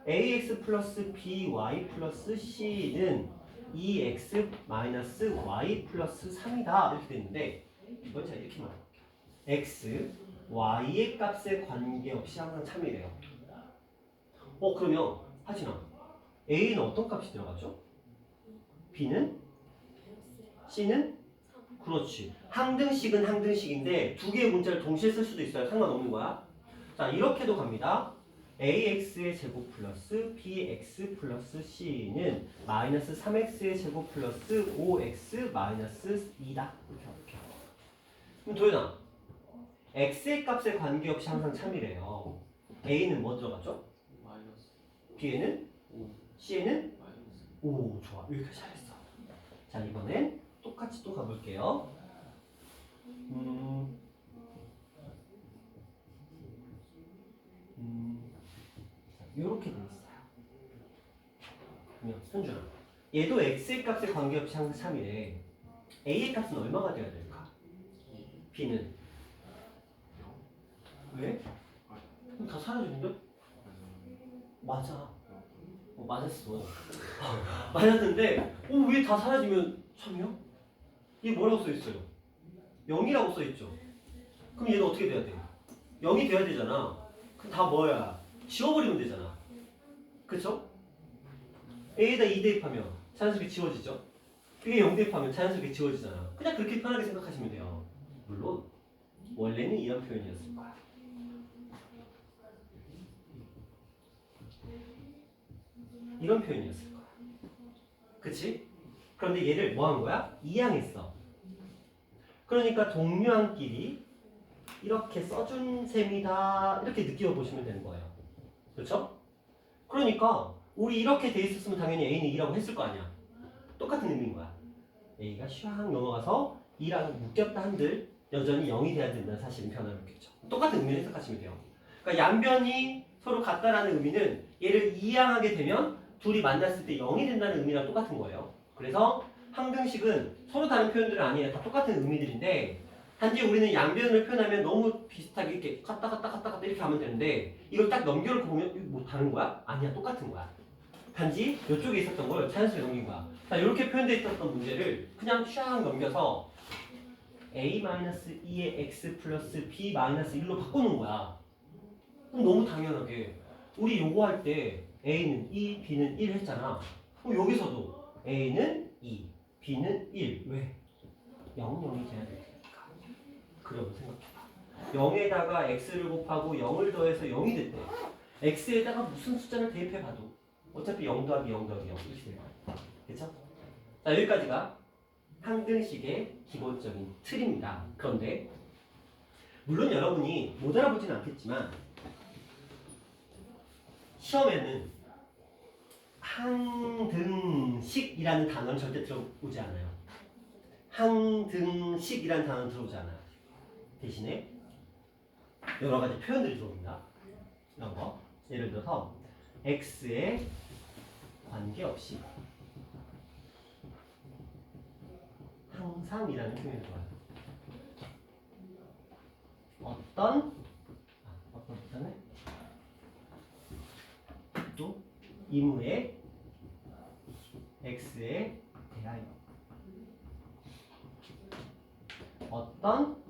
AX 플러스 BY 플러스 C는 2X 마이너스 Y 플러스 3이다 이렇게 되는데 이건 제가 이렇게 말해볼게요. X, Y의 값에 관계없이 항상 참이래요. 그러면 하진아, A는 어떤 값이 들어가죠? B는? C는? 그렇지. 항등식은 항등식인데 두 개의 문자를 동시에 쓸 수도 있어요. 상관없는 거야. 자, 이렇게도 갑니다. AX의 제곱 플러스 BX 플러스 C는 마이너스 3X의 제곱 플러스 5X 마이너스 2다. 이렇게 할게요. 그럼 도현아, X의 값에 관계없이 항상 참이래요. A는 뭐 들어가죠? 마이너스 B에는? 5 C에는? 마이너스 오, 좋아. 여기까지 잘했어. 자, 이번엔 똑같이 또 가볼게요. 이렇게 돼 있어요. 그러면 현준아, 얘도 x의 값에 관계없이 항상 참이래. a의 값은 얼마가 돼야 될까? b는? 왜? 그럼 다 사라지는데? 맞아. 맞았어. 맞았는데 왜 다 사라지면 참이요? 이게 뭐라고 써있어요? 0이라고 써있죠. 그럼 얘는 어떻게 돼야 돼? 0이 돼야 되잖아. 그럼 다 뭐야? 지워버리면 되잖아. 그쵸? A에다 2 대입하면 자연스럽게 지워지죠? B에 0 대입하면 자연스럽게 지워지잖아. 그냥 그렇게 편하게 생각하시면 돼요. 물론 원래는 이런 표현이었을 거야. 이런 표현이었을 거야. 그치? 그런데 얘를 뭐 한 거야? 이항했어. 그러니까 동류항끼리 이렇게 써준 셈이다 이렇게 느껴보시면 되는 거예요. 그렇죠? 그러니까 우리 이렇게 돼 있었으면 당연히 A는 2라고 했을 거 아니야. 똑같은 의미인 거야. A가 샥 넘어가서 2랑 묶였다 한들 여전히 0이 돼야 된다는 사실은 변함없겠죠. 똑같은 의미를 해석하시면 돼요. 그러니까 양변이 서로 같다라는 의미는 얘를 이항하게 되면 둘이 만났을 때 0이 된다는 의미랑 똑같은 거예요. 그래서 항등식은 서로 다른 표현들은 아니에요. 다 똑같은 의미들인데 단지 우리는 양변을 표현하면 너무 비슷하게 이렇게 갔다 이렇게 하면 되는데 이걸 딱 넘겨놓고 보면 이거 뭐 다른 거야? 아니야, 똑같은 거야. 단지 이쪽에 있었던 걸 자연스레 넘긴 거야. 자, 이렇게 표현되어 있었던 문제를 그냥 샥 넘겨서 a-2의 x 플러스 b-1로 바꾸는 거야. 그럼 너무 당연하게 우리 요거 할 때 a는 2, b는 1 했잖아. 그럼 여기서도 a는 2, b는 1. 왜? 0, 0이 돼야 되니까. 그럼 생각해봐. 0에다가 x를 곱하고 0을 더해서 0이 됐대. x에다가 무슨 숫자를 대입해봐도 어차피 0 더하기 0 더하기 0 이렇게 될 거야. 그쵸? 자, 여기까지가 항등식의 기본적인 틀입니다. 그런데 물론 여러분이 못 알아보진 않겠지만 시험에는 항등식이라는 단어는 절대 들어오지 않아요. 항등식이라는 단어는 들어오지 않아요. 대신에 여러 가지 표현들이 들어옵니다. 이런 거. 예를 들어서 x에 관계없이 항상이라는 표현이 들어와요. 어떤보다는 또 이무의 x에 대하여 어떤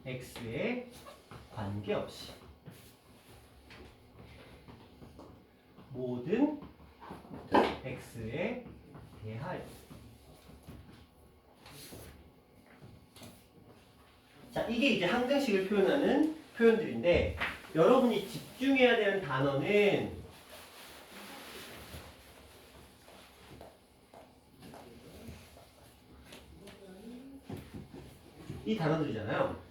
x에 관계없이 모든 x에 대하여. 자, 이게 이제 항등식을 표현하는 표현들인데 여러분이 집중해야 되는 단어는 이 단어들이잖아요.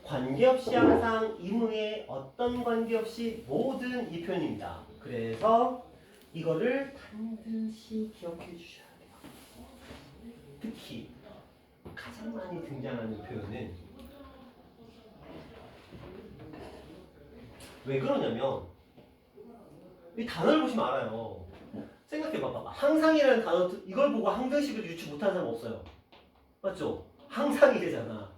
관계없이 항상 이무의 어떤 관계없이 모든 이 표현입니다. 그래서 이거를 반드시 기억해 주셔야 돼요. 특히 가장 많이 등장하는 표현은 왜 그러냐면 이 단어를 보시면 알아요. 생각해봐봐. 항상이라는 단어 이걸 보고 항등식을 유추 못하는 사람 없어요. 맞죠? 항상이래잖아.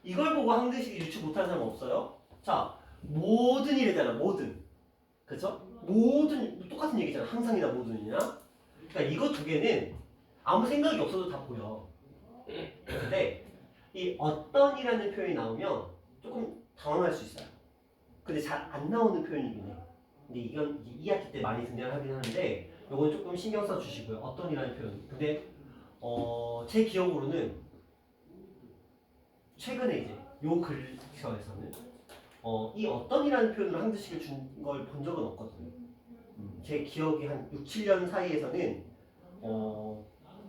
이걸 보고 항등식을 유추 못하는 사람 없어요? 자, 모든 이래잖아. 모든. 그쵸? 모든 똑같은 얘기잖아. 항상이나 모든이나. 그러니까 이거 두 개는 아무 생각이 없어도 다 보여. 근데 이 어떤이라는 표현이 나오면 조금 당황할 수 있어요. 근데 잘 안 나오는 표현이긴 해. 근데 이건 2학기 때 많이 등장하긴 하는데 이건 조금 신경 써 주시고요. 어떤이라는 표현. 근데 제 기억으로는 최근에 이제 요 근처에서는 이 어떤이라는 표현으로 항등식을 준 걸 본 적은 없거든요. 제 기억이 한 6, 7년 사이에서는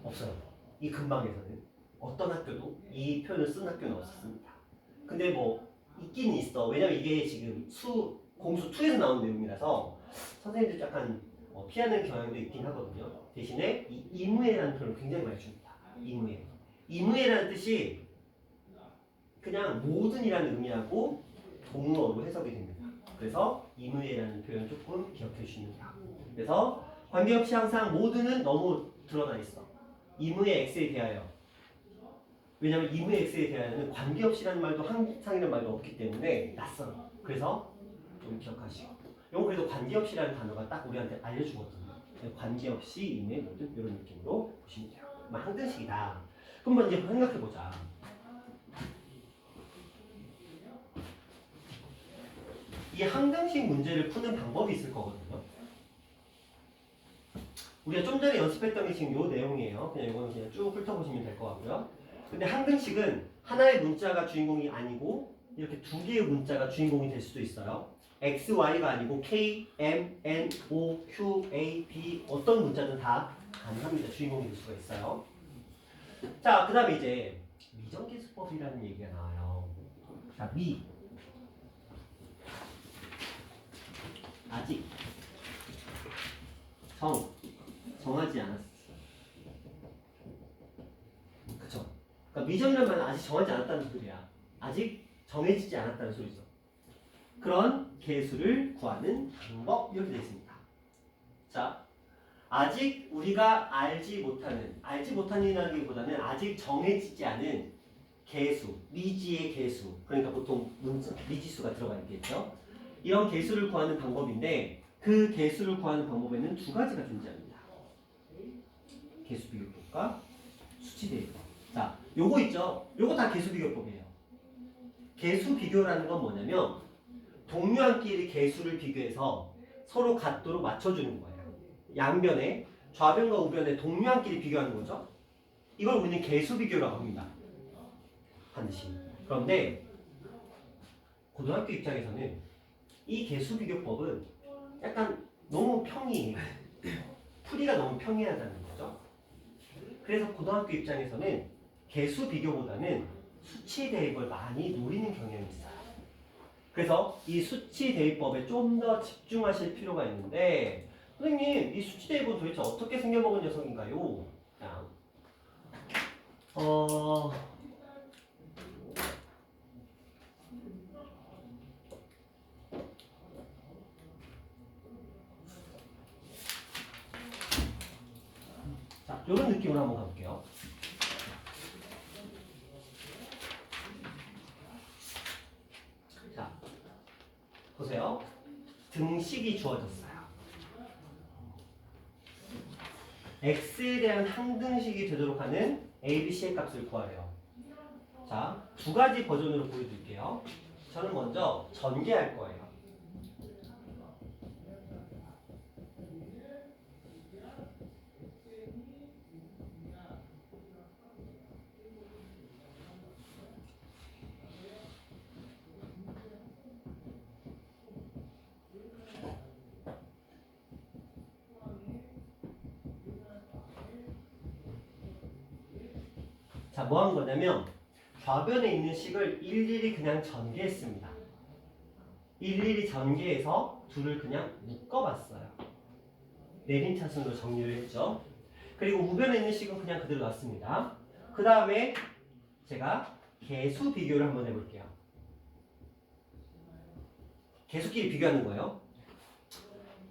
없어요. 이 근방에서는 어떤 학교도 이 표현을 쓴 학교는 없었습니다. 근데 뭐 있긴 있어. 왜냐면 이게 지금 공수 2에서 나온 내용이라서 선생님들 약간 피하는 경향도 있긴 하거든요. 대신에 이 이무에라는 표현을 굉장히 많이 줍니다. 이무에. 이무에라는 뜻이 그냥 모든이라는 의미하고 동어로 해석이 됩니다. 그래서 이무에라는 표현 조금 기억해 주시면 돼요. 그래서 관계없이 항상 모든은 너무 드러나 있어. 이무의 x에 대하여. 왜냐면 이무의 x에 대하여는 관계없이라는 말도 항상이라는 말도 없기 때문에 낯설어. 그래서 좀 기억하시고. 이건 그래도 관계없이라는 단어가 딱 우리한테 알려주거든요. 관계없이 이무의 모든 이런 느낌으로 보시면 돼요. 항등식이다. 그럼 이제 생각해보자. 이 항등식 문제를 푸는 방법이 있을 거거든요. 우리가 좀 전에 연습했던 게 지금 요 내용이에요. 그냥 이거는 그냥 쭉 훑어보시면 될 것 같고요. 근데 항등식은 하나의 문자가 주인공이 아니고 이렇게 두 개의 문자가 주인공이 될 수도 있어요. X, Y가 아니고 K, M, N, O, Q, A, B 어떤 문자든 다 가능합니다. 주인공이 될 수가 있어요. 자, 그 다음에 이제 미정계수법이라는 얘기가 나와요. 자, 아직 정하지 않았어. 그쵸? 그러니까 미정이라는 말은 아직 정하지 않았다는 소리야. 아직 정해지지 않았다는 소리죠. 그런 계수를 구하는 방법 이렇게 되어 있습니다. 자, 아직 우리가 알지 못하는이라기보다는 아직 정해지지 않은 개수, 미지의 개수. 그러니까 보통 미지수가 들어가 있겠죠. 이런 개수를 구하는 방법인데 그 개수를 구하는 방법에는 두 가지가 존재합니다. 개수 비교법과 수치 대입법. 자, 요거 있죠? 요거 다 개수 비교법이에요. 개수 비교라는 건 뭐냐면 동류한끼리 개수를 비교해서 서로 같도록 맞춰주는 거예요. 양변에 좌변과 우변의 동류한끼리 비교하는 거죠. 이걸 우리는 개수 비교라고 합니다. 반드시. 그런데 고등학교 입장에서는 이 개수 비교법은 약간 너무 평이해요. 풀이가 너무 평이하다는 거죠. 그래서 고등학교 입장에서는 개수 비교보다는 수치 대입을 많이 노리는 경향이 있어요. 그래서 이 수치 대입법에 좀 더 집중하실 필요가 있는데 선생님 이 수치 대입은 도대체 어떻게 생겨먹은 녀석인가요? 그냥 자, 이런 느낌으로 한번 가볼게요. 자, 보세요. 등식이 주어졌어요. x에 대한 항등식이 되도록 하는 a, b, c의 값을 구하래요. 자, 두 가지 버전으로 보여드릴게요. 저는 먼저 전개할 거예요. 자, 뭐 한 거냐면 좌변에 있는 식을 일일이 그냥 전개했습니다. 일일이 전개해서 둘을 그냥 묶어봤어요. 내림차순으로 정리를 했죠. 그리고 우변에 있는 식은 그냥 그대로 놨습니다. 그 다음에 제가 개수 비교를 한번 해볼게요. 개수끼리 비교하는 거예요.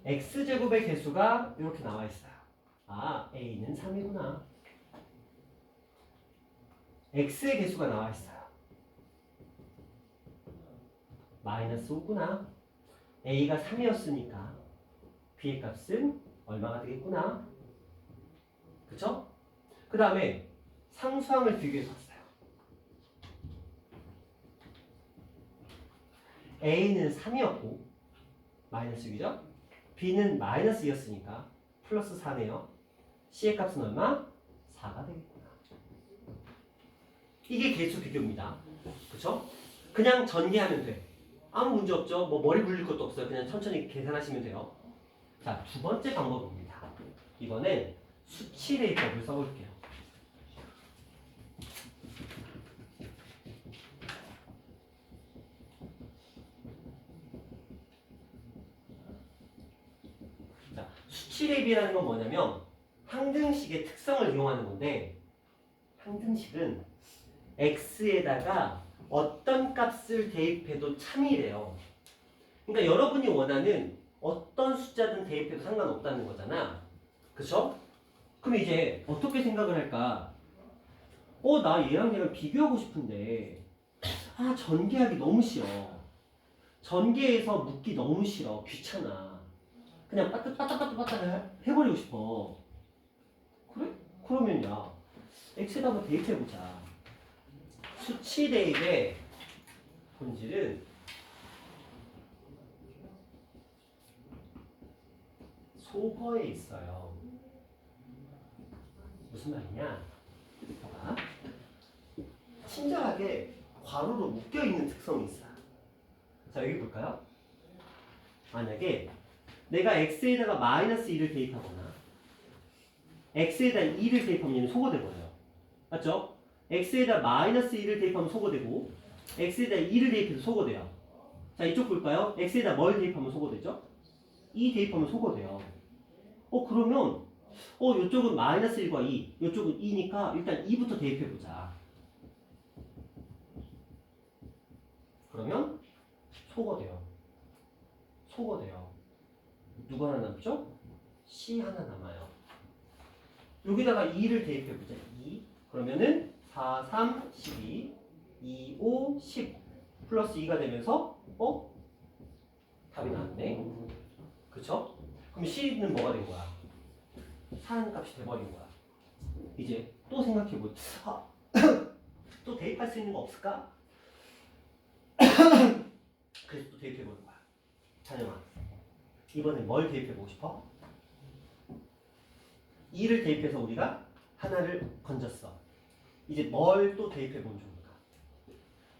x제곱의 개수가 이렇게 나와 있어요. 아, a는 3이구나. x의 개수가 나와 있어요. 마이너스 5구나. a가 3이었으니까 b의 값은 얼마가 되겠구나. 그쵸? 그 다음에 상수항을 비교해서 왔어요. a는 3이었고 마이너스 6이죠? b는 마이너스 2였으니까 플러스 4네요. c의 값은 얼마? 4가 되겠구나. 이게 개수 비교입니다. 그쵸? 그냥 전개하면 돼. 아무 문제 없죠? 뭐 머리 굴릴 것도 없어요. 그냥 천천히 계산하시면 돼요. 자, 두 번째 방법입니다. 이번엔 수치 대입법을 써볼게요. 자, 수치 대입이라는 건 뭐냐면 항등식의 특성을 이용하는 건데 항등식은 x에다가 어떤 값을 대입해도 참이래요. 그러니까 여러분이 원하는 어떤 숫자든 대입해도 상관없다는 거잖아. 그쵸? 그럼 이제 어떻게 생각을 할까? 나 얘랑 비교하고 싶은데 전개하기 너무 싫어. 전개해서 묶기 너무 싫어. 귀찮아. 그냥 빠딱빠딱 해버리고 싶어. 그래? 그러면 야 x에다 한번 대입해보자. 수치 대입의 본질은 소거에 있어요. 무슨 말이냐? 봐봐. 친절하게 괄호로 묶여있는 특성이 있어요. 자, 여기 볼까요? 만약에 내가 x에다가 마이너스 2를 대입하거나 x에다 2를 대입하면 얘는 소거되거든요. 맞죠? x에다 마이너스 2를 대입하면 소거되고 x에다 2를 대입해도 소거돼요. 자, 이쪽 볼까요? x에다 뭘 대입하면 소거되죠? 2 대입하면 소거돼요. 그러면 이쪽은 마이너스 1과 2, 이쪽은 2니까 일단 2부터 대입해보자. 그러면 소거돼요. 소거돼요. 누가 하나 남죠? C 하나 남아요. 여기다가 2를 대입해보자. 2. 그러면은 4, 3, 12. 2, 5, 10 플러스 2가 되면서 답이 나왔네. 그쵸? 그럼 C는 뭐가 된 거야? 사는 값이 돼버린 거야. 이제 또 생각해보. 또 대입할 수 있는 거 없을까? 그래서 또 대입해보는 거야. 찬영아, 이번엔 뭘 대입해보고 싶어? 2를 대입해서 우리가 하나를 건졌어. 이제 뭘 또 대입해보면 좋을까?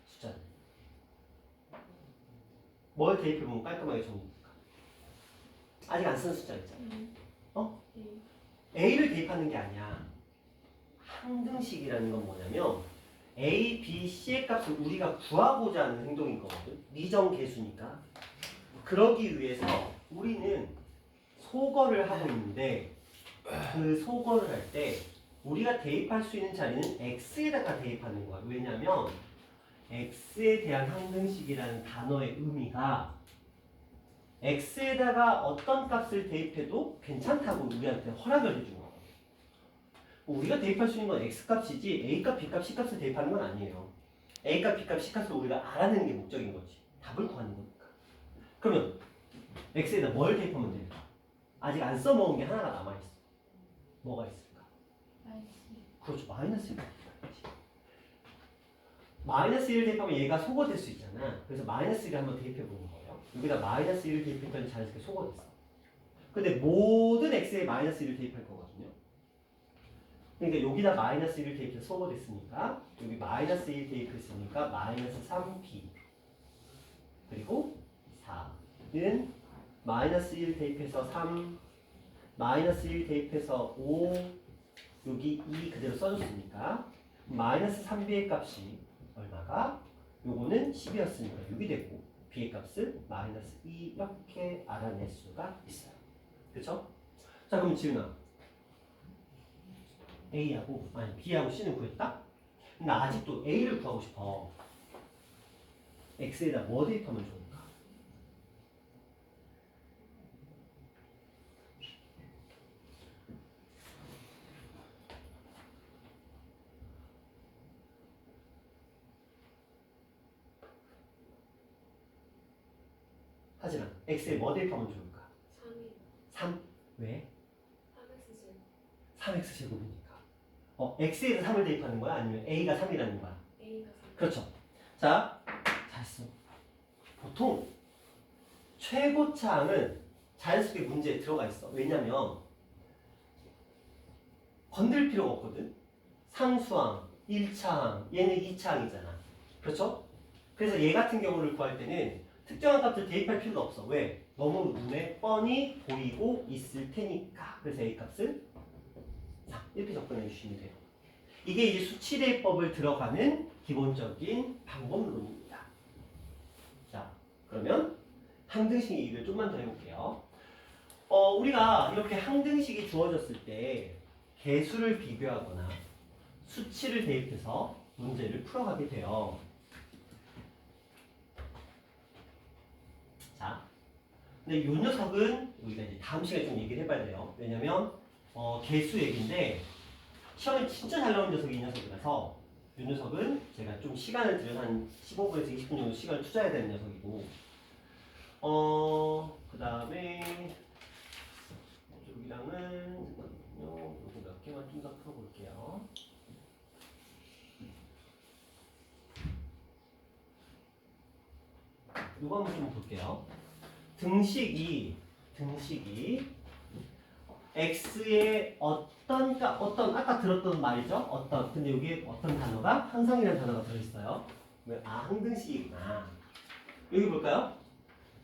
숫자를. 뭘 대입해보면 깔끔하게 정리될까? 아직 안 쓴 숫자 있잖아. A를 대입하는 게 아니야. 항등식이라는 건 뭐냐면 A, B, C의 값을 우리가 구하고자 하는 행동인 거거든. 미정계수니까. 그러기 위해서 우리는 소거를 하고 있는데 그 소거를 할 때 우리가 대입할 수 있는 자리는 X에다가 대입하는 거야. 왜냐면 X에 대한 항등식이라는 단어의 의미가 X에다가 어떤 값을 대입해도 괜찮다고 우리한테 허락을 해준 거야. 우리가 대입할 수 있는 건 X값이지 A값, B값, C값을 대입하는 건 아니에요. A값, B값, C값을 우리가 알아내는 게 목적인 거지. 답을 구하는 거니까. 그러면 X에다 뭘 대입하면 될까? 아직 안 써먹은 게 하나가 남아있어. 뭐가 있을까? 그렇죠. 마이너스 1. 마이너스 1을 대입하면 얘가 소거될 수 있잖아. 그래서 마이너스 1을 한번 대입해보는 거예요. 여기다 마이너스 1을 대입했더니 자연스럽게 소거됐어. 근데 모든 X에 마이너스 1을 대입할 거거든요. 그러니까 여기다 마이너스 1을 대입해서 소거됐으니까 여기 마이너스 1 대입했으니까 마이너스 3b 그리고 4는 마이너스 1 대입해서 3 마이너스 1 대입해서 5 여기 2 그대로 써줬으니까 마이너스 3b의 값이 얼마가? 요거는 10이었으니까 6이 되고 b의 값은 마이너스 2 이렇게 알아낼 수가 있어요. 그쵸? 자 그럼 지은아 A하고 아니 B하고 C는 구했다? 근데 아직도 A를 구하고 싶어. X에다 뭐 대입하면 좋을까? 하지만 X에 뭐 대입하면 좋을까? 3이 3? 왜? 3x제곱 3x 제곱이니까. x에다 3을 대입하는 거야? 아니면 a가 3이라는 거야? a가 3 그렇죠. 자, 잘했어. 보통 최고차항은 자연스럽게 문제에 들어가 있어. 왜냐면 건들 필요가 없거든. 상수항, 1차항, 얘는 2차항이잖아. 그렇죠? 그래서 얘 같은 경우를 구할 때는 특정한 값을 대입할 필요가 없어. 왜? 너무 눈에 뻔히 보이고 있을 테니까. 그래서 a 값을 3 이렇게 접근해 주시면 돼요. 이게 이제 수치대입법을 들어가는 기본적인 방법론입니다. 자, 그러면 항등식 얘기를 좀만 더 해볼게요. 우리가 이렇게 항등식이 주어졌을 때 개수를 비교하거나 수치를 대입해서 문제를 풀어가게 돼요. 자, 근데 이 녀석은 우리가 이제 다음 시간에 좀 얘기를 해봐야 돼요. 왜냐면 개수 얘기인데 시험에 진짜 잘 나오는 녀석이 이 녀석이라서 이 녀석은 제가 좀 시간을 들여서 한 15분에서 20분 정도 시간을 투자해야 되는 녀석이고 그 다음에 여기랑은 잠깐만요. 요거 몇 개만 좀 더 풀어볼게요. 요거 한번 좀 볼게요. 등식이 x의 어떤 아까 들었던 말이죠. 근데 여기에 어떤 단어가 항상이라는 단어가 들어있어요. 항등식이구나. 여기 볼까요?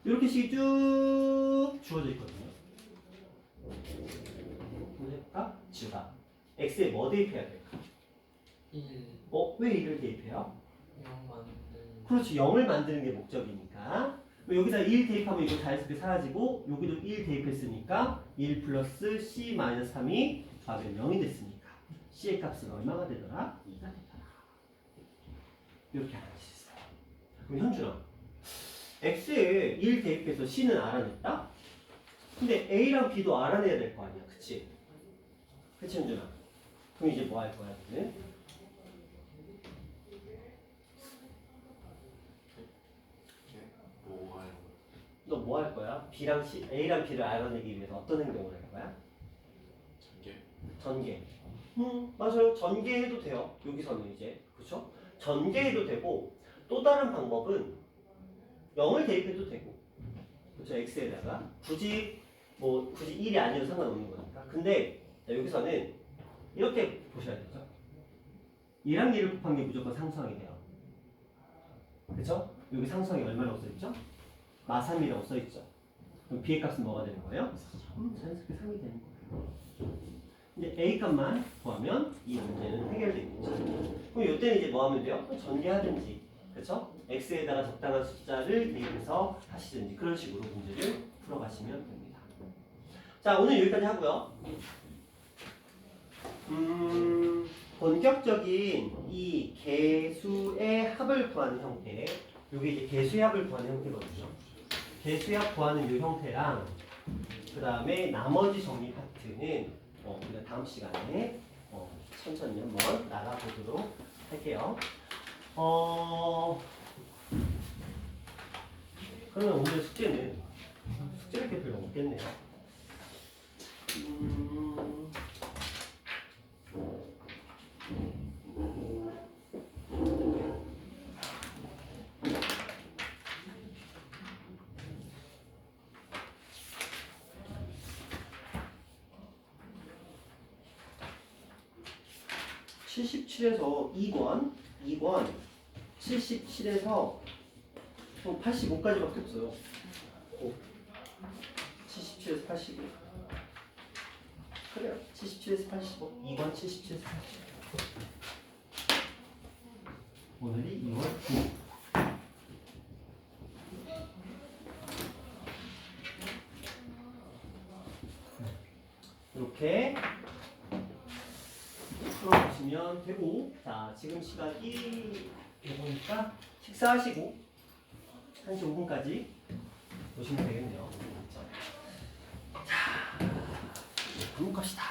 이렇게 식이 쭉 주어져 있거든요. 한번 해볼까? 지우다. x에 뭐 대입해야 될까? 1 왜 1을 대입해요? 0 만든 그렇지, 0을 만드는 게 목적이니까. 여기다 1 대입하면 이거 자연스럽게 사라지고 여기도 1 대입했으니까 1 플러스 c 마이너스 3이 좌변 0이 됐으니까 c의 값은 얼마가 되더라? 2가 되더라. 이렇게 알아낼 수 있어요. 그럼 현준아, x에 1 대입해서 c는 알아냈다? 근데 a랑 b도 알아내야 될 거 아니야, 그치? 그치 현준아? 그럼 이제 뭐 할 거야? 너는? 뭐 할 거야? A랑 B를 알아내기 위해서 어떤 행동을 할 거야? 전개. 맞아요. 전개해도 돼요. 여기서는 이제 그렇죠? 전개해도 되고 또 다른 방법은 0을 대입해도 되고 그렇죠? x에다가 굳이 1이 아니어도 상관없는 거니까. 근데 자, 여기서는 이렇게 보셔야 되죠. 1랑 1을 곱한 게 무조건 상수항이 돼요. 그렇죠? 여기 상수항이 얼마라고 써있죠? 마3이라고 써있죠. 그럼 b의 값은 뭐가 되는 거예요? 자연스럽게 3이 되는 거예요. 이제 a 값만 구하면 이 문제는 해결되겠죠. 그럼 이때는 이제 뭐 하면 돼요? 전개하든지, 그렇죠? x에다가 적당한 숫자를 대입해서 하시든지 그런 식으로 문제를 풀어가시면 됩니다. 자, 오늘 여기까지 하고요. 본격적인 이 개수의 합을 구하는 형태, 이게 이제 개수의 합을 구하는 형태거든요. 개수의 합 구하는 이 형태랑 그 다음에 나머지 정리 파트는 우리가 다음 시간에 천천히 한번 나가보도록 할게요. 그러면 오늘 숙제는 숙제할 게 별로 없겠네요. 77에서 2권, 77에서 85까지밖에 없어요. 77에서 85. 그래요. 77에서 85. 2권 77에서 85. 오늘이 2월 9일. 이렇게 풀어보시면 되고, 자, 지금 시각이 보니까 식사하시고 1시 5분까지 보시면 되겠네요. 자, 반복합시다.